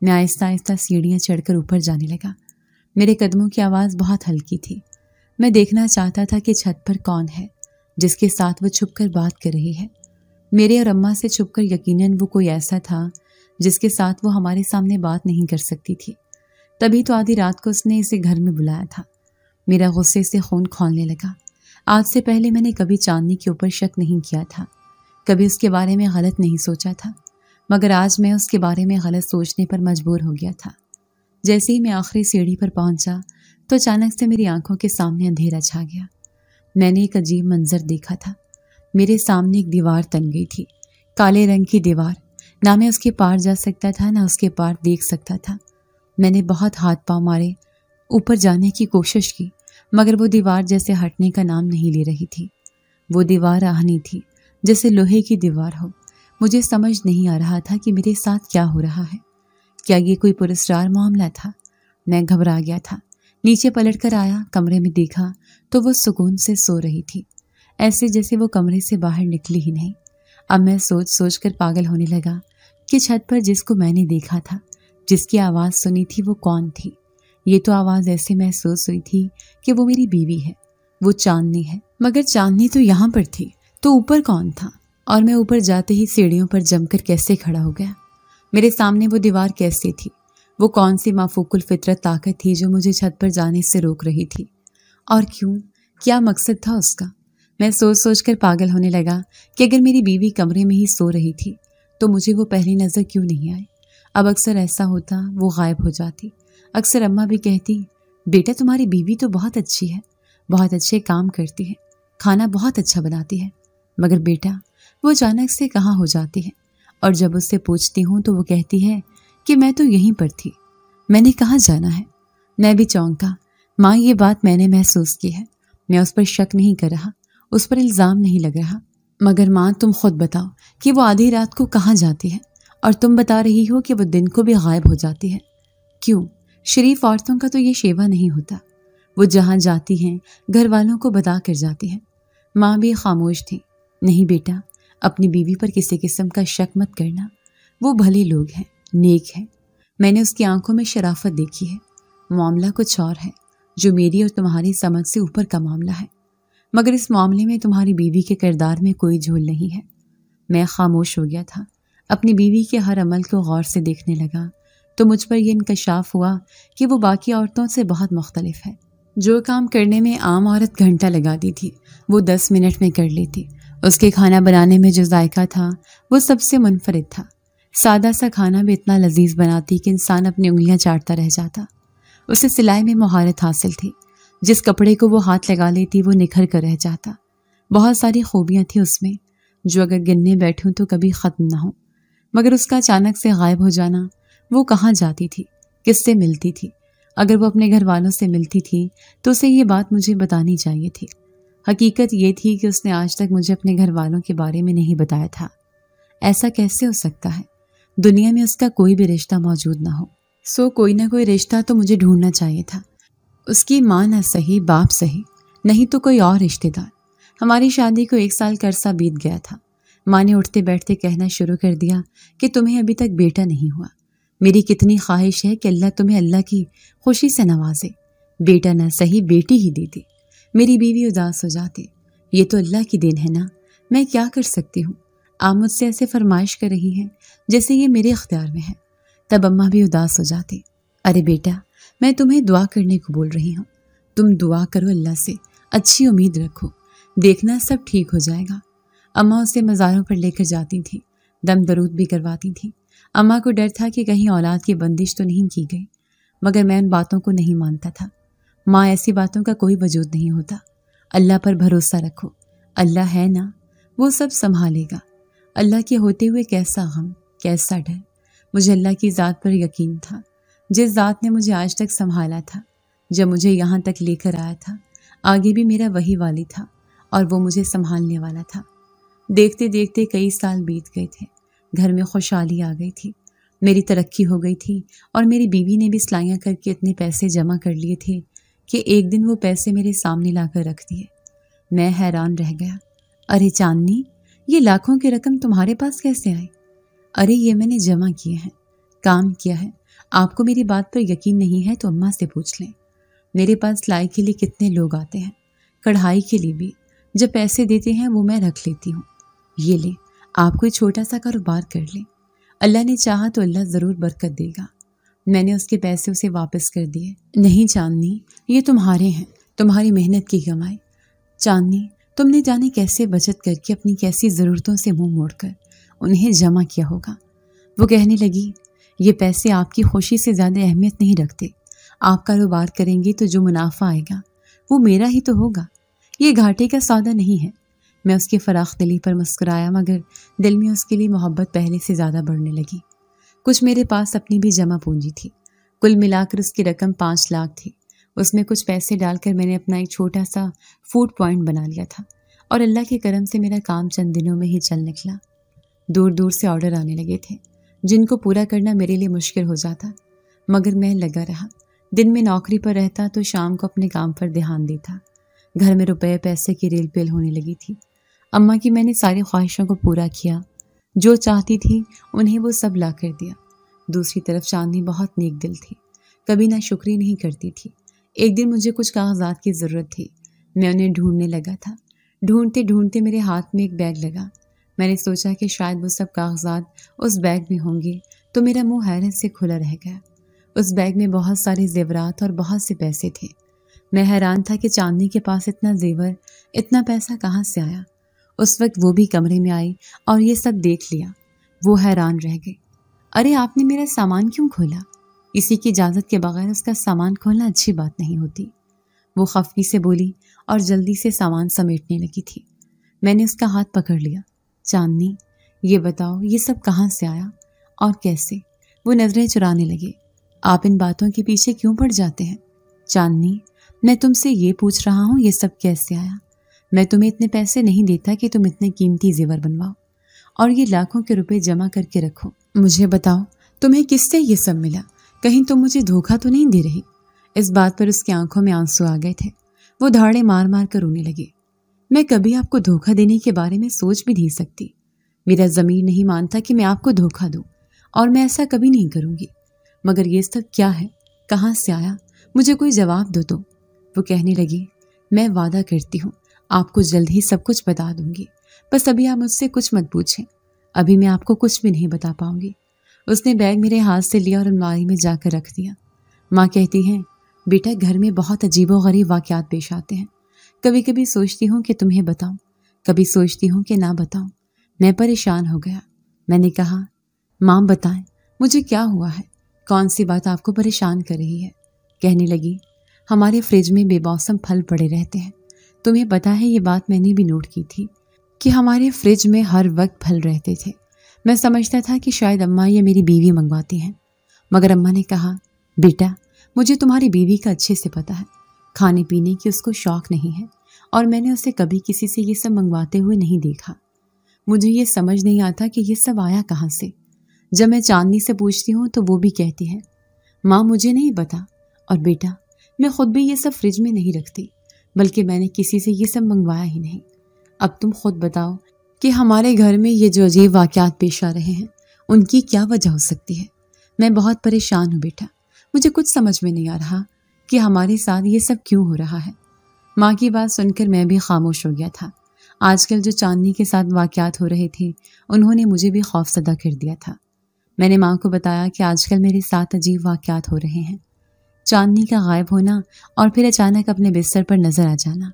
मैं आहिस्ता आहिस्ता सीढ़ियाँ चढ़कर ऊपर जाने लगा। मेरे कदमों की आवाज़ बहुत हल्की थी। मैं देखना चाहता था कि छत पर कौन है जिसके साथ वो छुपकर बात कर रही है। मेरे और अम्मा से छुपकर यकीनन वो कोई ऐसा था जिसके साथ वो हमारे सामने बात नहीं कर सकती थी। तभी तो आधी रात को उसने इसे घर में बुलाया था। मेरा गुस्से से खून खौलने लगा। आज से पहले मैंने कभी चांदनी के ऊपर शक नहीं किया था, कभी उसके बारे में गलत नहीं सोचा था, मगर आज मैं उसके बारे में गलत सोचने पर मजबूर हो गया था। जैसे ही मैं आखिरी सीढ़ी पर पहुंचा तो अचानक से मेरी आंखों के सामने अंधेरा छा गया। मैंने एक अजीब मंजर देखा था। मेरे सामने एक दीवार तन गई थी, काले रंग की दीवार। ना मैं उसके पार जा सकता था, ना उसके पार देख सकता था। मैंने बहुत हाथ पांव मारे, ऊपर जाने की कोशिश की, मगर वो दीवार जैसे हटने का नाम नहीं ले रही थी। वो दीवार आहनी थी, जैसे लोहे की दीवार हो। मुझे समझ नहीं आ रहा था कि मेरे साथ क्या हो रहा है। क्या ये कोई पुरस्कार मामला था? मैं घबरा गया था। नीचे पलट कर आया, कमरे में देखा तो वो सुकून से सो रही थी, ऐसे जैसे वो कमरे से बाहर निकली ही नहीं। अब मैं सोच सोच कर पागल होने लगा कि छत पर जिसको मैंने देखा था, जिसकी आवाज़ सुनी थी, वो कौन थी। ये तो आवाज़ ऐसे महसूस हुई थी कि वो मेरी बीवी है, वो चांदनी है। मगर चांदनी तो यहाँ पर थी, तो ऊपर कौन था? और मैं ऊपर जाते ही सीढ़ियों पर जमकर कैसे खड़ा हो गया? मेरे सामने वो दीवार कैसे थी? वो कौन सी माफूकुल फितरत ताकत थी जो मुझे छत पर जाने से रोक रही थी? और क्यों? क्या मकसद था उसका? मैं सोच सोच कर पागल होने लगा कि अगर मेरी बीवी कमरे में ही सो रही थी तो मुझे वो पहली नज़र क्यों नहीं आई? अब अक्सर ऐसा होता, वो गायब हो जाती। अक्सर अम्मा भी कहती, बेटा तुम्हारी बीवी तो बहुत अच्छी है, बहुत अच्छे काम करती है, खाना बहुत अच्छा बनाती है, मगर बेटा वो अचानक से कहाँ हो जाती है। और जब उससे पूछती हूँ तो वो कहती है कि मैं तो यहीं पर थी, मैंने कहाँ जाना है। मैं भी चौंका। माँ, ये बात मैंने महसूस की है। मैं उस पर शक नहीं कर रहा, उस पर इल्ज़ाम नहीं लग रहा, मगर माँ तुम खुद बताओ कि वो आधी रात को कहाँ जाती है, और तुम बता रही हो कि वो दिन को भी गायब हो जाती है। क्यों? शरीफ औरतों का तो ये शेवा नहीं होता। वो जहाँ जाती हैं घर वालों को बता कर जाती हैं। माँ भी खामोश थी। नहीं बेटा, अपनी बीवी पर किसी किस्म का शक मत करना, वो भले लोग हैं, नेक है। मैंने उसकी आंखों में शराफत देखी है। मामला कुछ और है जो मेरी और तुम्हारी समझ से ऊपर का मामला है, मगर इस मामले में तुम्हारी बीवी के किरदार में कोई झोल नहीं है। मैं खामोश हो गया था। अपनी बीवी के हर अमल को गौर से देखने लगा तो मुझ पर यह इंकशाफ हुआ कि वो बाकी औरतों से बहुत मुख्तलिफ है। जो काम करने में आम औरत घंटा लगाती थी वो 10 मिनट में कर लेती। उसके खाना बनाने में जो जायका था वो सबसे मुनफरिद था। सादा सा खाना भी इतना लजीज बनाती कि इंसान अपनी उंगलियां चाटता रह जाता। उसे सिलाई में महारत हासिल थी। जिस कपड़े को वो हाथ लगा लेती वो निखर कर रह जाता। बहुत सारी खूबियां थी उसमें जो अगर गिनने बैठूं तो कभी ख़त्म ना हो। मगर उसका अचानक से गायब हो जाना, वो कहाँ जाती थी, किससे मिलती थी? अगर वो अपने घर वालों से मिलती थी तो उसे ये बात मुझे बतानी चाहिए थी। हकीकत ये थी कि उसने आज तक मुझे अपने घर वालों के बारे में नहीं बताया था। ऐसा कैसे हो सकता है? दुनिया में उसका कोई भी रिश्ता मौजूद ना हो। सो कोई ना कोई रिश्ता तो मुझे ढूंढना चाहिए था। उसकी माँ ना सही, बाप सही, नहीं तो कोई और रिश्तेदार। हमारी शादी को 1 साल का अरसा बीत गया था। माँ ने उठते बैठते कहना शुरू कर दिया कि तुम्हें अभी तक बेटा नहीं हुआ। मेरी कितनी ख्वाहिश है कि अल्लाह तुम्हें अल्लाह की खुशी से नवाजे। बेटा ना सही, बेटी ही दे दे। मेरी बीवी उदास हो जाती। ये तो अल्लाह की देन है ना, मैं क्या कर सकती हूँ? आप मुझसे ऐसे फरमाइश कर रही हैं जैसे ये मेरे इख्तियार में है। तब अम्मा भी उदास हो जाती। अरे बेटा, मैं तुम्हें दुआ करने को बोल रही हूँ। तुम दुआ करो अल्लाह से, अच्छी उम्मीद रखो, देखना सब ठीक हो जाएगा। अम्मा उसे मज़ारों पर लेकर जाती थी, दम दरूद भी करवाती थी। अम्मा को डर था कि कहीं औलाद की बंदिश तो नहीं की गई, मगर मैं उन बातों को नहीं मानता था। माँ, ऐसी बातों का कोई वजूद नहीं होता। अल्लाह पर भरोसा रखो, अल्लाह है ना, वो सब संभालेगा। अल्लाह के होते हुए कैसा गम, कैसा डर। मुझे अल्लाह की ज़ात पर यकीन था, जिस ज़ात ने मुझे आज तक संभाला था, जब मुझे यहाँ तक लेकर आया था। आगे भी मेरा वही वाली था और वो मुझे संभालने वाला था। देखते देखते कई साल बीत गए थे। घर में खुशहाली आ गई थी, मेरी तरक्की हो गई थी और मेरी बीवी ने भी सिलाइयाँ करके इतने पैसे जमा कर लिए थे कि एक दिन वो पैसे मेरे सामने लाकर रख दिए। मैं हैरान रह गया। अरे चांदनी, ये लाखों की रकम तुम्हारे पास कैसे आई? अरे ये मैंने जमा किए हैं, काम किया है। आपको मेरी बात पर यकीन नहीं है तो अम्मा से पूछ लें। मेरे पास सिलाई के लिए कितने लोग आते हैं, कढ़ाई के लिए भी। जब पैसे देते हैं वो मैं रख लेती हूँ। ये ले, आप कोई छोटा सा कारोबार कर लें, अल्लाह ने चाहा तो अल्लाह ज़रूर बरकत देगा। मैंने उसके पैसे उसे वापस कर दिए। नहीं चांदनी, ये तुम्हारे हैं, तुम्हारी मेहनत की कमाई। चांदनी, तुमने जाने कैसे बचत करके अपनी कैसी ज़रूरतों से मुंह मोड़कर उन्हें जमा किया होगा। वो कहने लगी, ये पैसे आपकी खुशी से ज़्यादा अहमियत नहीं रखते। आप कारोबार करेंगे तो जो मुनाफा आएगा वो मेरा ही तो होगा, ये घाटे का सौदा नहीं है। मैं उसकी फराख दिली पर मुस्कुराया, मगर दिल में उसके लिए मोहब्बत पहले से ज़्यादा बढ़ने लगी। कुछ मेरे पास अपनी भी जमा पूंजी थी। कुल मिलाकर उसकी रकम 5 लाख थी। उसमें कुछ पैसे डालकर मैंने अपना एक छोटा सा फूड पॉइंट बना लिया था और अल्लाह के करम से मेरा काम चंद दिनों में ही चल निकला। दूर दूर से ऑर्डर आने लगे थे जिनको पूरा करना मेरे लिए मुश्किल हो जाता, मगर मैं लगा रहा। दिन में नौकरी पर रहता तो शाम को अपने काम पर ध्यान देता। घर में रुपए पैसे की रेल पेल होने लगी थी। अम्मा की मैंने सारी ख्वाहिशों को पूरा किया, जो चाहती थी उन्हें वो सब ला कर दिया। दूसरी तरफ चांदनी बहुत नेक दिल थी, कभी ना शुक्री नहीं करती थी। एक दिन मुझे कुछ कागजात की ज़रूरत थी, मैं उन्हें ढूंढने लगा था। ढूंढते ढूंढते मेरे हाथ में एक बैग लगा। मैंने सोचा कि शायद वो सब कागजात उस बैग में होंगे, तो मेरा मुंह हैरत से खुला रह गया। उस बैग में बहुत सारे जेवरात और बहुत से पैसे थे। मैं हैरान था कि चांदनी के पास इतना जेवर, इतना पैसा कहाँ से आया। उस वक्त वो भी कमरे में आई और ये सब देख लिया। वो हैरान रह गई। अरे आपने मेरा सामान क्यों खोला? किसी की इजाज़त के बगैर उसका सामान खोलना अच्छी बात नहीं होती। वो खफगी से बोली और जल्दी से सामान समेटने लगी थी। मैंने उसका हाथ पकड़ लिया। चांदनी, ये बताओ ये सब कहाँ से आया और कैसे? वो नज़रें चुराने लगे। आप इन बातों के पीछे क्यों पड़ जाते हैं? चांदनी, मैं तुमसे ये पूछ रहा हूँ ये सब कैसे आया? मैं तुम्हें इतने पैसे नहीं देता कि तुम इतने कीमती जेवर बनवाओ और ये लाखों के रुपए जमा करके रखो। मुझे बताओ तुम्हें किससे ये सब मिला? कहीं तुम मुझे धोखा तो नहीं दे रही? इस बात पर उसकी आंखों में आंसू आ गए थे। वो धाड़े मार मार कर रोने लगी। मैं कभी आपको धोखा देने के बारे में सोच भी नहीं सकती। मेरा ज़मीर नहीं मानता कि मैं आपको धोखा दूं, और मैं ऐसा कभी नहीं करूंगी। मगर ये सब क्या है, कहाँ से आया, मुझे कोई जवाब दो तो। वो कहने लगी, मैं वादा करती हूँ आपको जल्द ही सब कुछ बता दूंगी, बस अभी आप मुझसे कुछ मत पूछें। अभी मैं आपको कुछ भी नहीं बता पाऊंगी। उसने बैग मेरे हाथ से लिया और अलमारी में जाकर रख दिया। माँ कहती हैं, बेटा घर में बहुत अजीबोगरीब वाक़यात पेश आते हैं। कभी कभी सोचती हूँ कि तुम्हें बताऊं, कभी सोचती हूँ कि ना बताऊं। मैं परेशान हो गया। मैंने कहा, माँ बताएं मुझे क्या हुआ है, कौन सी बात आपको परेशान कर रही है। कहने लगी, हमारे फ्रिज में बेमौसम फल पड़े रहते हैं। तुम्हें पता है, ये बात मैंने भी नोट की थी कि हमारे फ्रिज में हर वक्त फल रहते थे। मैं समझता था कि शायद अम्मा या मेरी बीवी मंगवाती हैं, मगर अम्मा ने कहा, बेटा मुझे तुम्हारी बीवी का अच्छे से पता है, खाने पीने की उसको शौक नहीं है, और मैंने उसे कभी किसी से ये सब मंगवाते हुए नहीं देखा। मुझे ये समझ नहीं आता कि ये सब आया कहाँ से। जब मैं चांदनी से पूछती हूँ तो वो भी कहती है, माँ मुझे नहीं पता, और बेटा मैं खुद भी ये सब फ्रिज में नहीं रखती, बल्कि मैंने किसी से ये सब मंगवाया ही नहीं। अब तुम खुद बताओ कि हमारे घर में ये जो अजीब वाक़यात पेश आ रहे हैं, उनकी क्या वजह हो सकती है। मैं बहुत परेशान हूँ बेटा, मुझे कुछ समझ में नहीं आ रहा कि हमारे साथ ये सब क्यों हो रहा है। माँ की बात सुनकर मैं भी खामोश हो गया था। आजकल जो चांदनी के साथ वाक़यात हो रहे थे, उन्होंने मुझे भी खौफज़दा कर दिया था। मैंने माँ को बताया कि आजकल मेरे साथ अजीब वाक़यात हो रहे हैं, चांदनी का गायब होना और फिर अचानक अपने बिस्तर पर नजर आ जाना।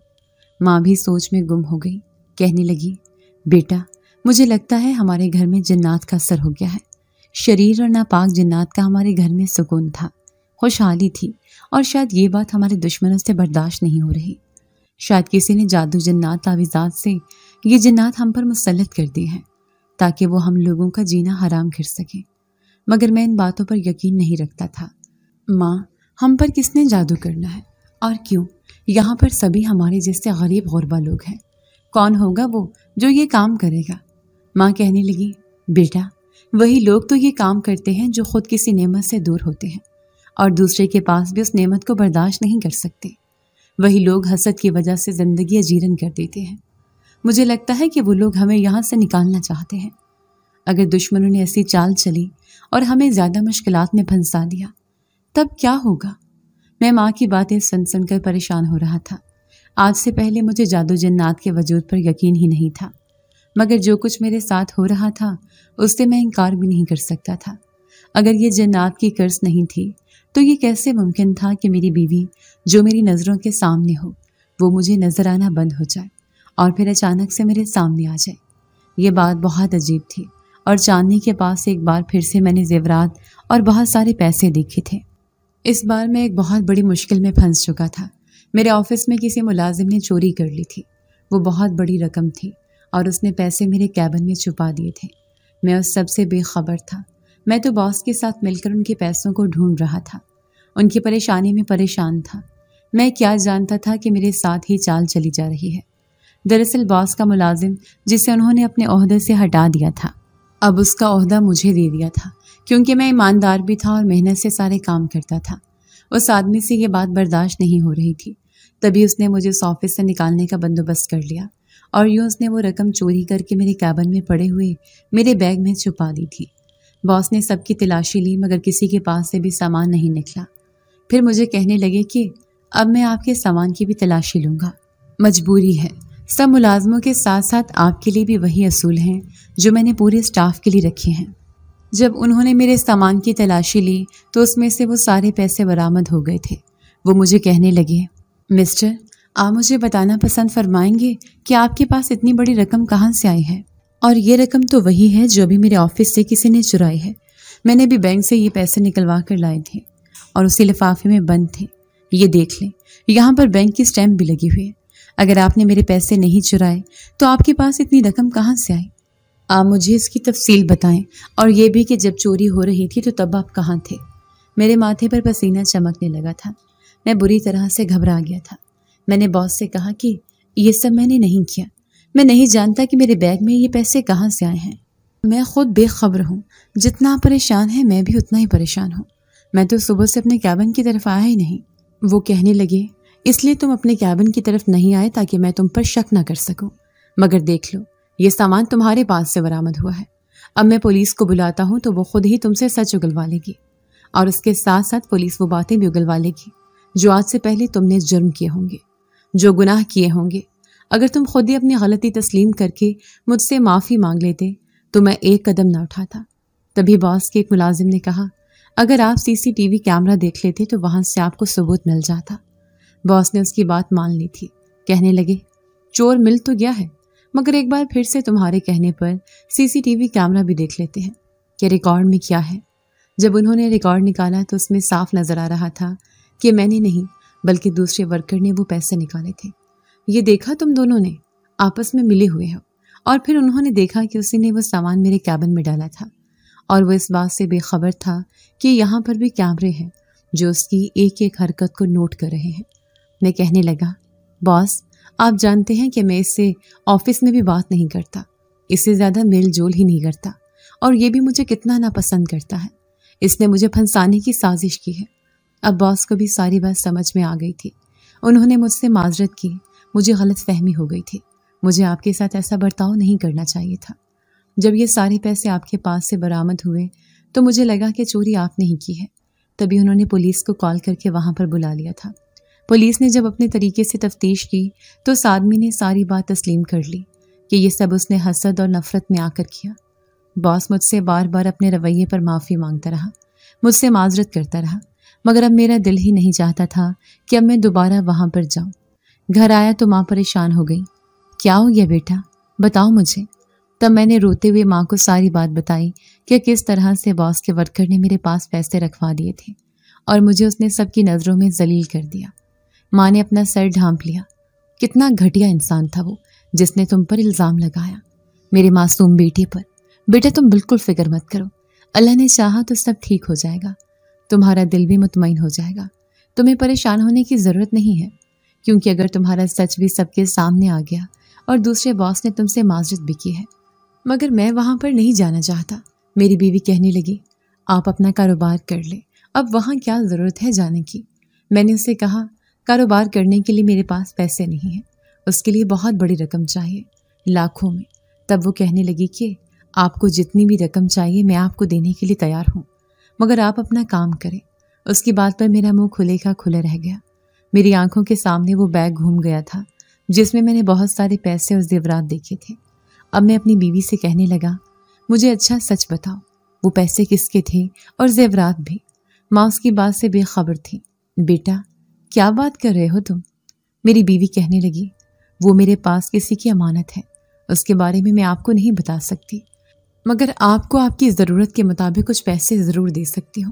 माँ भी सोच में गुम हो गई। कहने लगी, बेटा मुझे लगता है हमारे घर में जिन्नात का असर हो गया है। शरीर और नापाक जिन्नात का हमारे घर में सुकून था, खुशहाली थी, और शायद ये बात हमारे दुश्मनों से बर्दाश्त नहीं हो रही। शायद किसी ने जादू जिन्नात तावीज़ात से ये जिन्नात हम पर मुसल्लत कर दी है, ताकि वो हम लोगों का जीना हराम कर सके। मगर मैं इन बातों पर यकीन नहीं रखता था। माँ, हम पर किसने जादू करना है, और क्यों? यहाँ पर सभी हमारे जैसे गरीब गुरबा लोग हैं। कौन होगा वो जो ये काम करेगा? माँ कहने लगी, बेटा वही लोग तो ये काम करते हैं जो खुद किसी नेमत से दूर होते हैं और दूसरे के पास भी उस नेमत को बर्दाश्त नहीं कर सकते। वही लोग हसद की वजह से ज़िंदगी अजीरन कर देते हैं। मुझे लगता है कि वो लोग हमें यहाँ से निकालना चाहते हैं। अगर दुश्मनों ने ऐसी चाल चली और हमें ज़्यादा मुश्किलात में फंसा दिया, तब क्या होगा? मैं माँ की बातें सुन सुनकर परेशान हो रहा था। आज से पहले मुझे जादू जिन्नात के वजूद पर यकीन ही नहीं था, मगर जो कुछ मेरे साथ हो रहा था उससे मैं इनकार भी नहीं कर सकता था। अगर ये जिन्नात की कर्ज नहीं थी तो ये कैसे मुमकिन था कि मेरी बीवी जो मेरी नज़रों के सामने हो, वो मुझे नज़र आना बंद हो जाए और फिर अचानक से मेरे सामने आ जाए। ये बात बहुत अजीब थी, और चांदनी के पास एक बार फिर से मैंने जेवरात और बहुत सारे पैसे देखे थे। इस बार मैं एक बहुत बड़ी मुश्किल में फंस चुका था। मेरे ऑफिस में किसी मुलाजिम ने चोरी कर ली थी। वो बहुत बड़ी रकम थी और उसने पैसे मेरे कैबिन में छुपा दिए थे। मैं उस सब से बेखबर था। मैं तो बॉस के साथ मिलकर उनके पैसों को ढूंढ रहा था, उनकी परेशानी में परेशान था। मैं क्या जानता था कि मेरे साथ ही चाल चली जा रही है। दरअसल बॉस का मुलाजिम, जिसे उन्होंने अपने ओहदे से हटा दिया था, अब उसका ओहदा मुझे दे दिया था, क्योंकि मैं ईमानदार भी था और मेहनत से सारे काम करता था। उस आदमी से ये बात बर्दाश्त नहीं हो रही थी। तभी उसने मुझे उस ऑफिस से निकालने का बंदोबस्त कर लिया और यूँ उसने वो रकम चोरी करके मेरे कैबिन में पड़े हुए मेरे बैग में छुपा दी थी। बॉस ने सबकी तलाशी ली, मगर किसी के पास से भी सामान नहीं निकला। फिर मुझे कहने लगे कि अब मैं आपके सामान की भी तलाशी लूँगा। मजबूरी है। सब मुलाजमों के साथ साथ आपके लिए भी वही असूल हैं जो मैंने पूरे स्टाफ के लिए रखे हैं। जब उन्होंने मेरे सामान की तलाशी ली तो उसमें से वो सारे पैसे बरामद हो गए थे। वो मुझे कहने लगे, मिस्टर, आप मुझे बताना पसंद फरमाएंगे कि आपके पास इतनी बड़ी रकम कहाँ से आई है? और ये रकम तो वही है जो अभी मेरे ऑफिस से किसी ने चुराई है। मैंने भी बैंक से ये पैसे निकलवा कर लाए थे और उसी लिफाफे में बंद थे। ये देख लें, यहाँ पर बैंक की स्टैम्प भी लगी हुई है। अगर आपने मेरे पैसे नहीं चुराए तो आपके पास इतनी रकम कहाँ से आई? आप मुझे इसकी तफसील बताएं, और ये भी कि जब चोरी हो रही थी तो तब आप कहाँ थे? मेरे माथे पर पसीना चमकने लगा था। मैं बुरी तरह से घबरा गया था। मैंने बॉस से कहा कि ये सब मैंने नहीं किया। मैं नहीं जानता कि मेरे बैग में ये पैसे कहाँ से आए हैं। मैं खुद बेखबर हूँ। जितना आप परेशान हैं मैं भी उतना ही परेशान हूँ। मैं तो सुबह से अपने कैबिन की तरफ आया ही नहीं। وہ کہنے لگے اس لیے تم اپنے کیبن کی طرف نہیں آئے تاکہ میں تم پر شک نہ کر سکوں، مگر دیکھ لو یہ سامان تمہارے پاس سے برآمد ہوا ہے۔ اب میں پولیس کو بلاتا ہوں تو وہ خود ہی تم سے سچ اگلوا لے گی، اور اس کے ساتھ ساتھ پولیس وہ باتیں بھی اگلوا لے گی جو آج سے پہلے تم نے جرم کیے ہوں گے، جو گناہ کیے ہوں گے۔ اگر تم خود ہی اپنی غلطی تسلیم کر کے مجھ سے معافی مانگ لیتے تو میں ایک قدم نہ اٹھاتا۔ تبھی باس کے ایک ملازم نے کہا اگر آپ CCTV کیمرہ دیکھ لیتے تو وہاں سے آپ کو ثبوت مل جاتا۔ باس نے اس کی بات مان لی تھی، کہنے لگے چور مل تو گیا ہے، مگر ایک بار پھر سے تمہارے کہنے پر CCTV کیمرہ بھی دیکھ لیتے ہیں کہ ریکارڈ میں کیا ہے۔ جب انہوں نے ریکارڈ نکالا تو اس میں صاف نظر آ رہا تھا کہ میں نے نہیں بلکہ دوسرے ورکر نے وہ پیسے نکالے تھے۔ یہ دیکھا تم دونوں نے آپس میں ملے ہوئے ہو، اور پھر انہوں نے دیکھا کہ اسی نے وہ سامان میرے کیبن میں ڈالا تھا، اور وہ اس بات سے بے خبر تھا کہ یہاں پر بھی کیمرے ہیں جو اس کی ایک ایک حرکت کو نوٹ کر رہے ہیں۔ میں کہنے لگا باس آپ جانتے ہیں کہ میں اس سے آفس میں بھی بات نہیں کرتا، اس سے زیادہ میل جول ہی نہیں کرتا، اور یہ بھی مجھے کتنا ناپسند کرتا ہے۔ اس نے مجھے پھنسانے کی سازش کی ہے۔ اب باس کو بھی ساری بات سمجھ میں آ گئی تھی۔ انہوں نے مجھ سے معذرت کی، مجھے غلط فہمی ہو گئی تھی، مجھے آپ کے ساتھ ایسا برتاؤ نہیں کرنا چاہیے تھا۔ جب یہ سارے پیسے آپ کے پاس سے برآمد ہوئے تو مجھے لگا کہ چوری آپ نے ہی کی ہے۔ تبھی انہوں نے پولیس کو کال کر کے وہاں پر بلا لیا تھا۔ پولیس نے جب اپنے طریقے سے تفتیش کی تو اس آدمی نے ساری بات تسلیم کر لی کہ یہ سب اس نے حسد اور نفرت میں آ کر کیا۔ باس مجھ سے بار بار اپنے رویے پر معافی مانگتا رہا، مجھ سے معذرت کرتا رہا، مگر اب میرا دل ہی نہیں چاہتا تھا کہ اب میں دوبارہ وہاں پر جاؤں۔ گھر آیا تو ماں پریشان ہو گئی۔ کیا ہو گیا بیٹا، بتاؤ مجھے۔ تب میں نے روتے ہوئے ماں کو ساری بات بتائی کہ کس طرح سے باس کے ورکر نے میرے پاس پیسے رکھوا دیے تھے اور مجھے اس نے سب کی نظروں میں ذلیل کر دیا۔ ماں نے اپنا سر ڈھانپ لیا۔ کتنا گھٹیا انسان تھا وہ جس نے تم پر الزام لگایا، میرے معصوم بیٹے پر۔ بیٹا تم بالکل فکر مت کرو، اللہ نے چاہا تو سب ٹھیک ہو جائے گا، تمہارا دل بھی مطمئن ہو جائے گا۔ تمہیں پریشان ہونے کی ضرورت نہیں ہے، کیونکہ اگر تمہارا سچ بھی سب کے سامنے آ گیا اور دوسرے باس نے تم سے معذرت بھی کی ہے، مگر میں وہاں پر نہیں جانا چاہتا۔ میری بیوی کہنے لگی آپ اپنا کاروبار کر لیں، اب وہاں کیا ضرورت ہے جانے کی۔ میں نے اسے کہا کاروبار کرنے کے لیے میرے پاس پیسے نہیں ہیں، اس کے لیے بہت بڑی رقم چاہیے، لاکھوں میں۔ تب وہ کہنے لگی کہ آپ کو جتنی بھی رقم چاہیے میں آپ کو دینے کے لیے تیار ہوں، مگر آپ اپنا کام کریں۔ اس کی بات پر میرا منہ کھلے کا کھلا رہ گیا۔ میری آنکھوں کے سامنے وہ بیگ گھوم گیا تھا جس میں میں نے بہت سارے پیسے اور زیورات دیکھے تھے۔ اب میں اپنی بیوی سے کہنے لگا مجھے اچھا سچ بتاؤ، وہ پیسے کس کے تھے اور زیورات بھی؟ ماں اس کی بات سے بے خبر تھی۔ بیٹا کیا بات کر رہے ہو تم؟ میری بیوی کہنے لگی وہ میرے پاس کسی کی امانت ہے، اس کے بارے میں آپ کو نہیں بتا سکتی، مگر آپ کو آپ کی ضرورت کے مطابق کچھ پیسے ضرور دے سکتی ہوں۔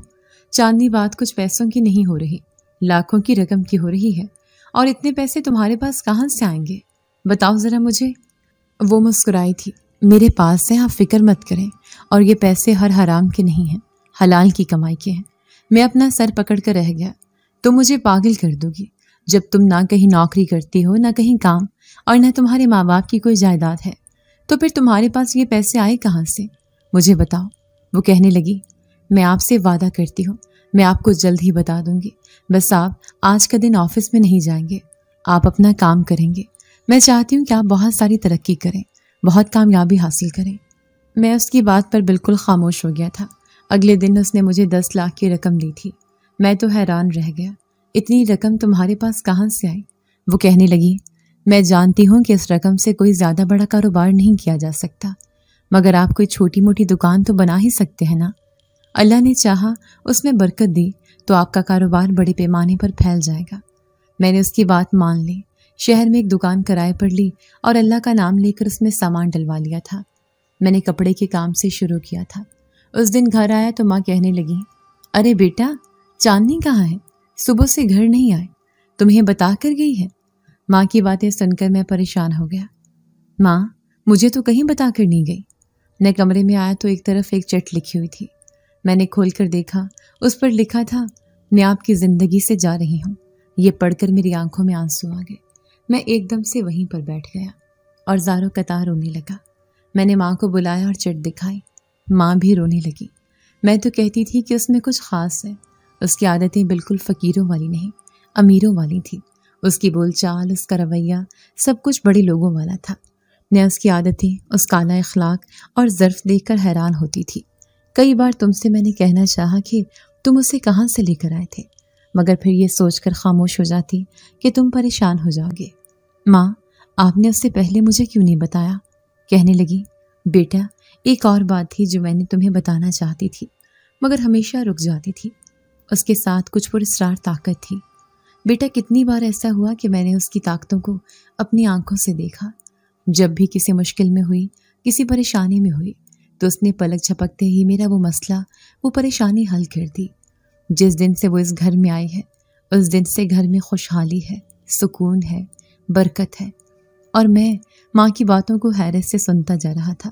چاندنی بات کچھ پیسوں کی نہیں ہو رہی، لاکھوں کی رقم کی ہو رہی ہے، اور اتنے پیسے تمہارے پاس کہاں سے آئیں گے؟ بتاؤ ذرا مجھے۔ وہ مسکرائی تھی۔ میرے پاس سے آپ فکر مت کریں، اور یہ پیسے ہر حرام کے نہیں ہیں، حلال کی کمائی کے ہیں۔ میں اپنا سر پکڑ کر رہ گیا۔ تم مجھے پاگل کر دو گی جب تم نہ کہیں نوکری کرتی ہو، نہ کہیں کام، اور نہ تمہارے ماں باپ کی کوئی جائیداد ہے، تو پھر تمہارے پاس یہ پیسے آئے کہاں سے؟ مجھے بتاؤ۔ وہ کہنے لگی میں آپ سے وعدہ کرتی ہوں میں آپ کو جلد ہی بتا دوں گی، بس آپ آج کا دن آفس میں نہیں جائیں گے، آپ اپنا کام کریں گے۔ میں چاہتی ہوں کہ آپ بہت ساری ترقی کریں، بہت کامیابی حاصل کریں۔ میں اس کی بات پر بالکل خاموش ہو گیا تھا۔ اگلے دن اس نے مجھے 10 لاکھ کی رقم دی تھی۔ میں تو حیران رہ گیا، اتنی رقم تمہارے پاس کہاں سے آئی؟ وہ کہنے لگی میں جانتی ہوں کہ اس رقم سے کوئی زیادہ بڑا کاروبار نہیں کیا جا سکتا، مگر آپ کوئی چھوٹی موٹی دکان تو بنا ہی سکتے ہیں نا۔ اللہ نے چاہا اس میں برکت دی تو آپ کا کاروبار بڑے پیمانے پر پھیل جائے گا۔ میں نے اس کی بات مان لی، شہر میں ایک دکان کرائے پر لی اور اللہ کا نام لے کر اس میں سامان ڈلوا لیا تھا۔ میں نے کپڑے کے کام سے شروع کیا تھا۔ اس دن گھر آیا تو ماں کہنے لگی ارے بیٹا چاندنی کہاں ہے؟ صبح سے گھر نہیں آئے، تمہیں بتا کر گئی ہے؟ ماں کی باتیں سن کر میں پریشان ہو گیا۔ ماں مجھے تو کہیں بتا کر نہیں گئی۔ میں کمرے میں آیا تو ایک طرف ایک چٹ لکھی ہوئی تھی۔ میں نے کھول کر دیکھا، اس پر لکھا تھا میں آپ کی زندگی سے جا رہی ہوں۔ یہ پڑھ کر میری آنکھوں میں آنسو آ گئے۔ میں ایک دم سے وہیں پر بیٹھ گیا اور زاروں قطار رونے لگا۔ میں نے ماں کو بلایا اور چٹ دکھائی، ماں بھی رونے لگی۔ میں تو کہتی تھی کہ اس میں کچھ خاص ہے، اس کی عادتیں بالکل فقیروں والی نہیں، امیروں والی تھی۔ اس کی بول چال، اس کا رویہ، سب کچھ بڑے لوگوں والا تھا۔ میں اس کی عادتیں، اس کا اعلیٰ اخلاق اور ظرف دیکھ کر حیران ہوتی تھی۔ کئی بار تم سے میں نے کہنا چاہا کہ تم اسے کہاں سے لے کر آئے تھے، مگر پھر یہ سوچ کر خاموش ہو جاتی کہ تم پریشان ہو جاؤ گے۔ ماں، آپ نے اس سے پہلے مجھے کیوں نہیں بتایا؟ کہنے لگی، بیٹا ایک اور بات تھی جو میں نے تمہیں بتانا چاہتی تھی مگر ہمیشہ رک جاتی تھی۔ اس کے ساتھ کچھ پراسرار طاقت تھی۔ بیٹا کتنی بار ایسا ہوا کہ میں نے اس کی طاقتوں کو اپنی آنکھوں سے دیکھا۔ جب بھی کسی مشکل میں ہوئی، کسی پریشانی میں ہوئی، تو اس نے پلک جھپکتے ہی میرا وہ مسئلہ، وہ پریشانی حل کر دی۔ جس دن سے وہ اس گھر میں آئی ہے، اس دن سے گھر میں خوشحالی ہے، سکون ہے، برکت ہے۔ اور میں ماں کی باتوں کو حیرت سے سنتا جا رہا تھا۔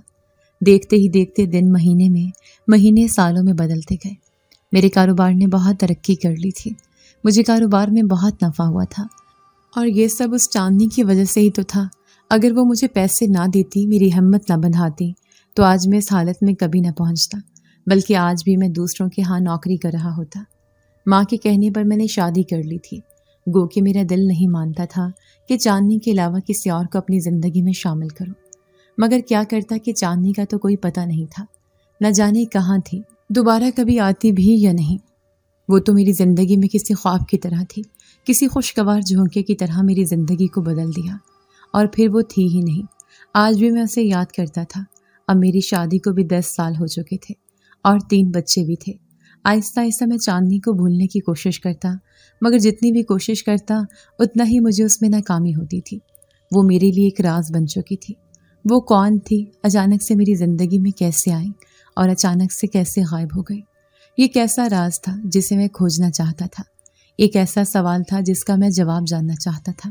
دیکھتے ہی دیکھتے دن مہینے سالوں میں بدلتے گئے۔ میرے کاروبار نے بہت ترقی کر لی تھی۔ مجھے کاروبار میں بہت نفع ہوا تھا، اور یہ سب اس چاندنی کی وجہ سے ہی تو تھا۔ اگر وہ مجھے پیسے نہ دیتی، میری ہمت نہ بندھاتی، تو آج میں اس حالت میں کبھی نہ پہنچتا، بلکہ آج بھی میں دوسروں کے ہاں نوکری کر رہا ہوتا۔ ماں کے کہنے پر میں نے شادی کر لی تھی، گو کہ میرا دل نہیں مانتا تھا کہ چاندنی کے علاوہ کسی اور کو اپنی زندگی میں شامل کروں۔ مگر کیا کرتا کہ چاندنی کا تو کوئی پتہ نہیں تھا، نہ جانے کہاں تھی، دوبارہ کبھی آتی بھی یا نہیں۔ وہ تو میری زندگی میں کسی خواب کی طرح تھی، کسی خوشگوار جھونکے کی طرح میری زندگی کو بدل دیا، اور پھر وہ تھی ہی نہیں۔ آج بھی میں اسے یاد کرتا تھا۔ اب میری شادی کو بھی 10 سال ہو چکے تھے اور 3 بچے بھی تھے۔ آہستہ آہستہ میں چاندنی کو بھولنے کی کوشش کرتا، مگر جتنی بھی کوشش کرتا اتنا ہی مجھے اس میں ناکامی ہوتی تھی۔ وہ میرے لیے ایک راز بن چکی تھی۔ وہ کون تھی؟ اچانک سے میری زندگی میں کیسے آئی اور اچانک سے کیسے غائب ہو گئی؟ یہ کیسا راز تھا جسے میں کھوجنا چاہتا تھا؟ ایک ایسا سوال تھا جس کا میں جواب جاننا چاہتا تھا۔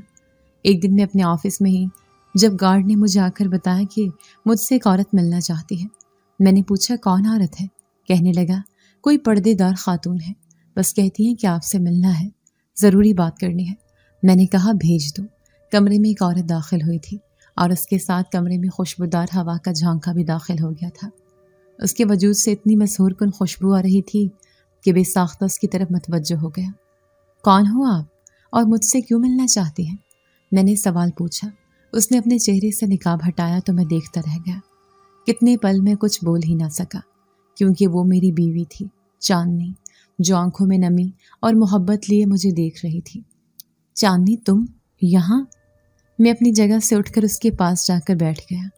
ایک دن میں اپنے آفس میں ہی جب گارڈ نے مجھے آ کر بتایا کہ مجھ سے ایک عورت ملنا چاہتی ہے، میں نے پوچھا کون عورت ہے؟ کہنے لگا کوئی پردے دار خاتون ہے، بس کہتی ہیں کہ آپ سے ملنا ہے، ضروری بات کرنی ہے۔ میں نے کہا بھیج دو۔ کمرے میں ایک عورت داخل ہوئی تھی اور اس کے ساتھ کمرے میں خوشبودار ہوا کا جھونکا بھی داخل ہو گیا تھا۔ اس کے وجود سے اتنی مسحور کن خوشبو آ رہی تھی کہ بے ساختہ اس کی طرف متوجہ ہو گیا۔ کون ہو آپ اور مجھ سے کیوں ملنا چاہتی ہیں؟ میں نے سوال پوچھا۔ اس نے اپنے چہرے سے نقاب ہٹایا تو میں دیکھتا رہ گیا۔ کتنے پل میں کچھ بول ہی نہ سکا، کیونکہ وہ میری بیوی تھی، چاندنی، جو آنکھوں میں نمی اور محبت لیے مجھے دیکھ رہی تھی۔ چاندنی تم یہاں؟ میں اپنی جگہ سے اٹھ کر اس کے پاس جا کر بیٹھ گیا۔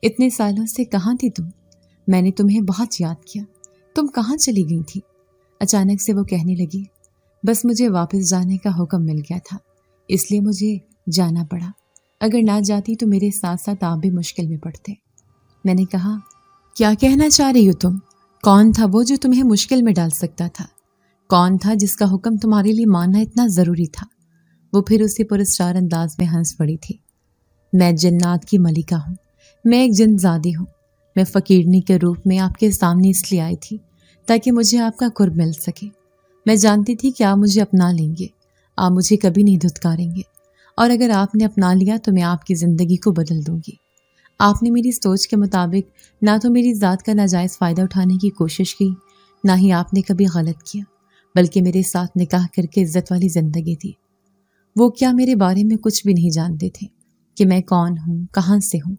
اتنے سالوں سے کہاں تھی تم؟ میں نے تمہیں بہت یاد کیا، تم کہاں چلی گئی تھی؟ اچانک سے وہ کہنے لگی، بس مجھے واپس جانے کا حکم مل گیا تھا، اس لیے مجھے جانا پڑا۔ اگر نہ جاتی تو میرے ساتھ ساتھ آپ بھی مشکل میں پڑتے۔ میں نے کہا کیا کہنا چاہ رہی ہو تم؟ کون تھا وہ جو تمہیں مشکل میں ڈال سکتا تھا؟ کون تھا جس کا حکم تمہارے لیے ماننا اتنا ضروری تھا؟ وہ پھر اسی پراسرار انداز میں ہنس پڑی تھی۔ میں جنات کی ملکہ ہوں، میں ایک جن زادی ہوں۔ میں فقیرنی کے روپ میں آپ کے سامنے اس لیے آئی تھی تاکہ مجھے آپ کا قرب مل سکے۔ میں جانتی تھی کہ آپ مجھے اپنا لیں گے، آپ مجھے کبھی نہیں دھتکاریں گے، اور اگر آپ نے اپنا لیا تو میں آپ کی زندگی کو بدل دوں گی۔ آپ نے میری سوچ کے مطابق نہ تو میری ذات کا ناجائز فائدہ اٹھانے کی کوشش کی، نہ ہی آپ نے کبھی غلط کیا، بلکہ میرے ساتھ نکاح کر کے عزت والی زندگی دی۔ وہ کیا میرے بارے میں کچھ بھی نہیں جانتے تھے کہ میں کون ہوں، کہاں سے ہوں،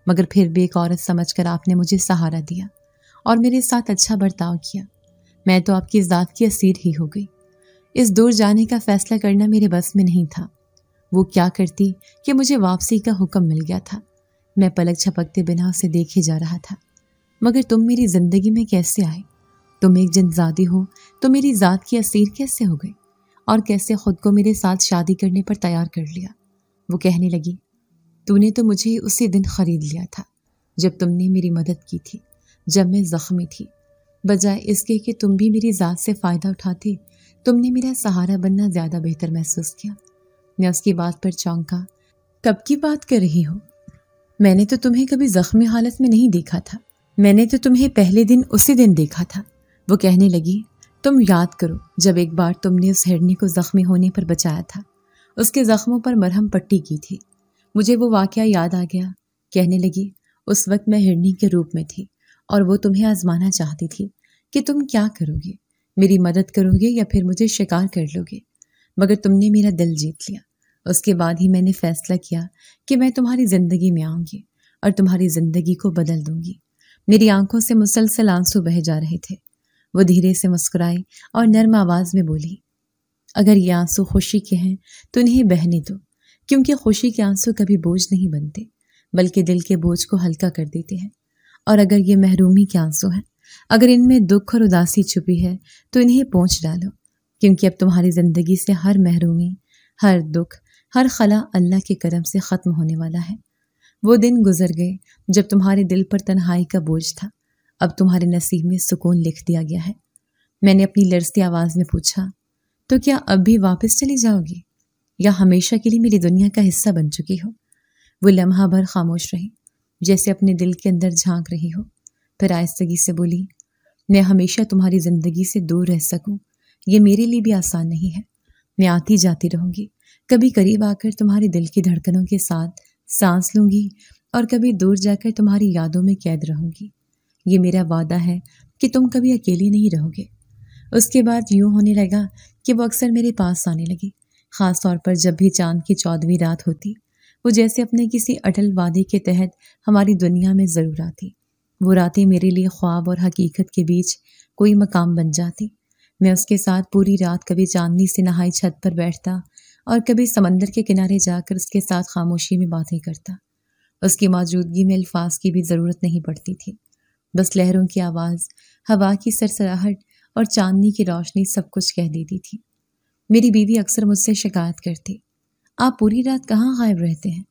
مگر پھر بھی ایک عورت سمجھ کر آپ نے مجھے سہارا دیا اور میرے ساتھ اچھا برتاؤ کیا۔ میں تو آپ کی ذات کی اسیر ہی ہو گئی۔ اس دور جانے کا فیصلہ کرنا میرے بس میں نہیں تھا۔ وہ کیا کرتی کہ مجھے واپسی کا حکم مل گیا تھا۔ میں پلک جھپکتے بنا اسے دیکھے جا رہا تھا۔ مگر تم میری زندگی میں کیسے آئے؟ تم ایک جنزادی ہو تو میری ذات کی اسیر کیسے ہو گئی؟ اور کیسے خود کو میرے ساتھ شادی کرنے پر تیار کر لیا؟ وہ کہنے لگی، تو نے تو مجھے اسی دن خرید لیا تھا جب تم نے میری مدد کی تھی، جب میں زخمی تھی۔ بجائے اس کے کہ تم بھی میری ذات سے فائدہ اٹھاتے، تم نے میرا سہارا بننا زیادہ بہتر محسوس کیا۔ میں اس کی بات پر چونکا۔ کب کی بات کر رہی ہو؟ میں نے تو تمہیں کبھی زخمی حالت میں نہیں دیکھا تھا، میں نے تو تمہیں پہلے دن اسی دن دیکھا تھا۔ وہ کہنے لگی، تم یاد کرو جب ایک بار تم نے اس ہرنی کو زخمی ہونے پر بچایا تھا، اس کے زخموں پر مرہم پٹی کی تھی۔ مجھے وہ واقعہ یاد آ گیا۔ کہنے لگی، اس وقت میں ہرنی کے روپ میں تھی اور وہ تمہیں آزمانا چاہتی تھی کہ تم کیا کرو گے، میری مدد کرو گے یا پھر مجھے شکار کر لو گے۔ मगर तुमने मेरा दिल जीत लिया। उसके बाद ही मैंने फैसला किया कि मैं तुम्हारी ज़िंदगी में आऊँगी और तुम्हारी ज़िंदगी को बदल दूँगी। मेरी आंखों से मुसलसल आंसू बहे जा रहे थे। वो धीरे से मुस्कुराई और नर्म आवाज़ में बोली, अगर ये आंसू खुशी के हैं तो इन्हें बहने दो, क्योंकि खुशी के आंसू कभी बोझ नहीं बनते, बल्कि दिल के बोझ को हल्का कर देते हैं। और अगर ये महरूमी के आंसू हैं, अगर इनमें दुख और उदासी छुपी है, तो इन्हें पोंछ डालो, क्योंकि अब तुम्हारी ज़िंदगी से हर महरूमी, हर दुख, हर खला अल्लाह के करम से ख़त्म होने वाला है। वो दिन गुजर गए जब तुम्हारे दिल पर तन्हाई का बोझ था। अब तुम्हारे नसीब में सुकून लिख दिया गया है। मैंने अपनी लरजती आवाज़ में पूछा, तो क्या अब भी वापस चली जाओगी, या हमेशा के लिए मेरी दुनिया का हिस्सा बन चुकी हो? वो लम्हा भर खामोश रही, जैसे अपने दिल के अंदर झांक रही हो। फिर आहिस्तगी से बोली, मैं हमेशा तुम्हारी ज़िंदगी से दूर रह सकूं, ये मेरे लिए भी आसान नहीं है। मैं आती जाती रहूंगी, कभी करीब आकर तुम्हारे दिल की धड़कनों के साथ सांस लूंगी और कभी दूर जाकर तुम्हारी यादों में कैद रहूंगी। ये मेरा वादा है कि तुम कभी अकेली नहीं रहोगे। उसके बाद यूं होने लगा कि वो अक्सर मेरे पास आने लगी, ख़ास तौर पर जब भी चांद की 14वीं रात होती। वो जैसे अपने किसी अटल वादे के तहत हमारी दुनिया में ज़रूर आती। वो रातें मेरे लिए ख्वाब और हकीकत के बीच कोई मकाम बन जाती। मैं उसके साथ पूरी रात कभी चांदनी से नहाई छत पर बैठता और कभी समंदर के किनारे जाकर उसके साथ खामोशी में बातें करता। उसकी मौजूदगी में अल्फाज की भी ज़रूरत नहीं पड़ती थी, बस लहरों की आवाज़, हवा की सरसराहट और चांदनी की रोशनी सब कुछ कह देती थी। मेरी बीवी अक्सर मुझसे शिकायत करती, आप पूरी रात कहाँ गायब रहते हैं?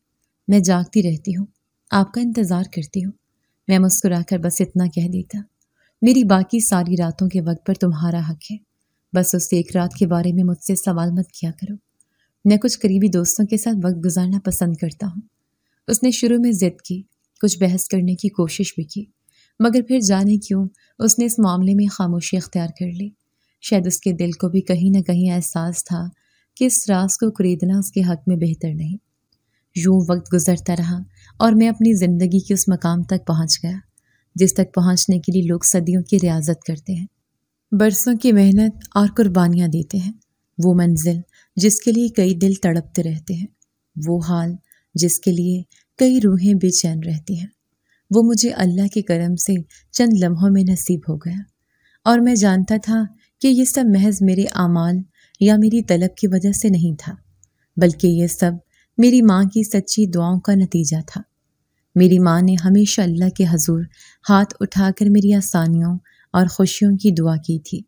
मैं जागती रहती हूँ, आपका इंतज़ार करती हूँ। मैं मुस्कुराकर बस इतना कह देता, मेरी बाकी सारी रातों के वक्त पर तुम्हारा हक है, बस उस एक रात के बारे में मुझसे सवाल मत किया करो। मैं कुछ करीबी दोस्तों के साथ वक्त गुजारना पसंद करता हूँ। उसने शुरू में ज़िद की, कुछ बहस करने की कोशिश भी की, मगर फिर जाने क्यों उसने इस मामले में खामोशी अख्तियार कर ली। शायद उसके दिल को भी कहीं न कहीं एहसास था कि इस राज को खरीदना उसके हक में बेहतर नहीं। यूं वक्त गुजरता रहा और मैं अपनी ज़िंदगी के उस मकाम तक पहुंच गया जिस तक पहुंचने के लिए लोग सदियों की रियाजत करते हैं, बरसों की मेहनत और कुर्बानियां देते हैं। वो मंजिल जिसके लिए कई दिल तड़पते रहते हैं, वो हाल जिसके लिए कई रूहें बेचैन रहती हैं, वो मुझे अल्लाह के करम से चंद लम्हों में नसीब हो गया। और मैं जानता था कि ये सब महज मेरे आमाल या मेरी तलब की वजह से नहीं था, बल्कि ये सब मेरी माँ की सच्ची दुआओं का नतीजा था। मेरी माँ ने हमेशा अल्लाह के हजूर हाथ उठाकर मेरी आसानियों और खुशियों की दुआ की थी,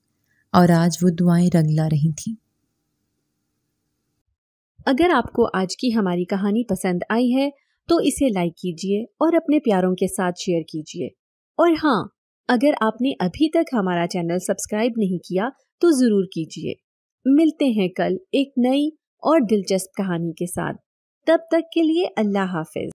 और आज वो दुआएं रंग ला रही थीं। अगर आपको आज की हमारी कहानी पसंद आई है तो इसे लाइक कीजिए और अपने प्यारों के साथ शेयर कीजिए। और हाँ, अगर आपने अभी तक हमारा चैनल सब्सक्राइब नहीं किया तो ज़रूर कीजिए। मिलते हैं कल एक नई और दिलचस्प कहानी के साथ। तब तक के लिए अल्लाह हाफिज।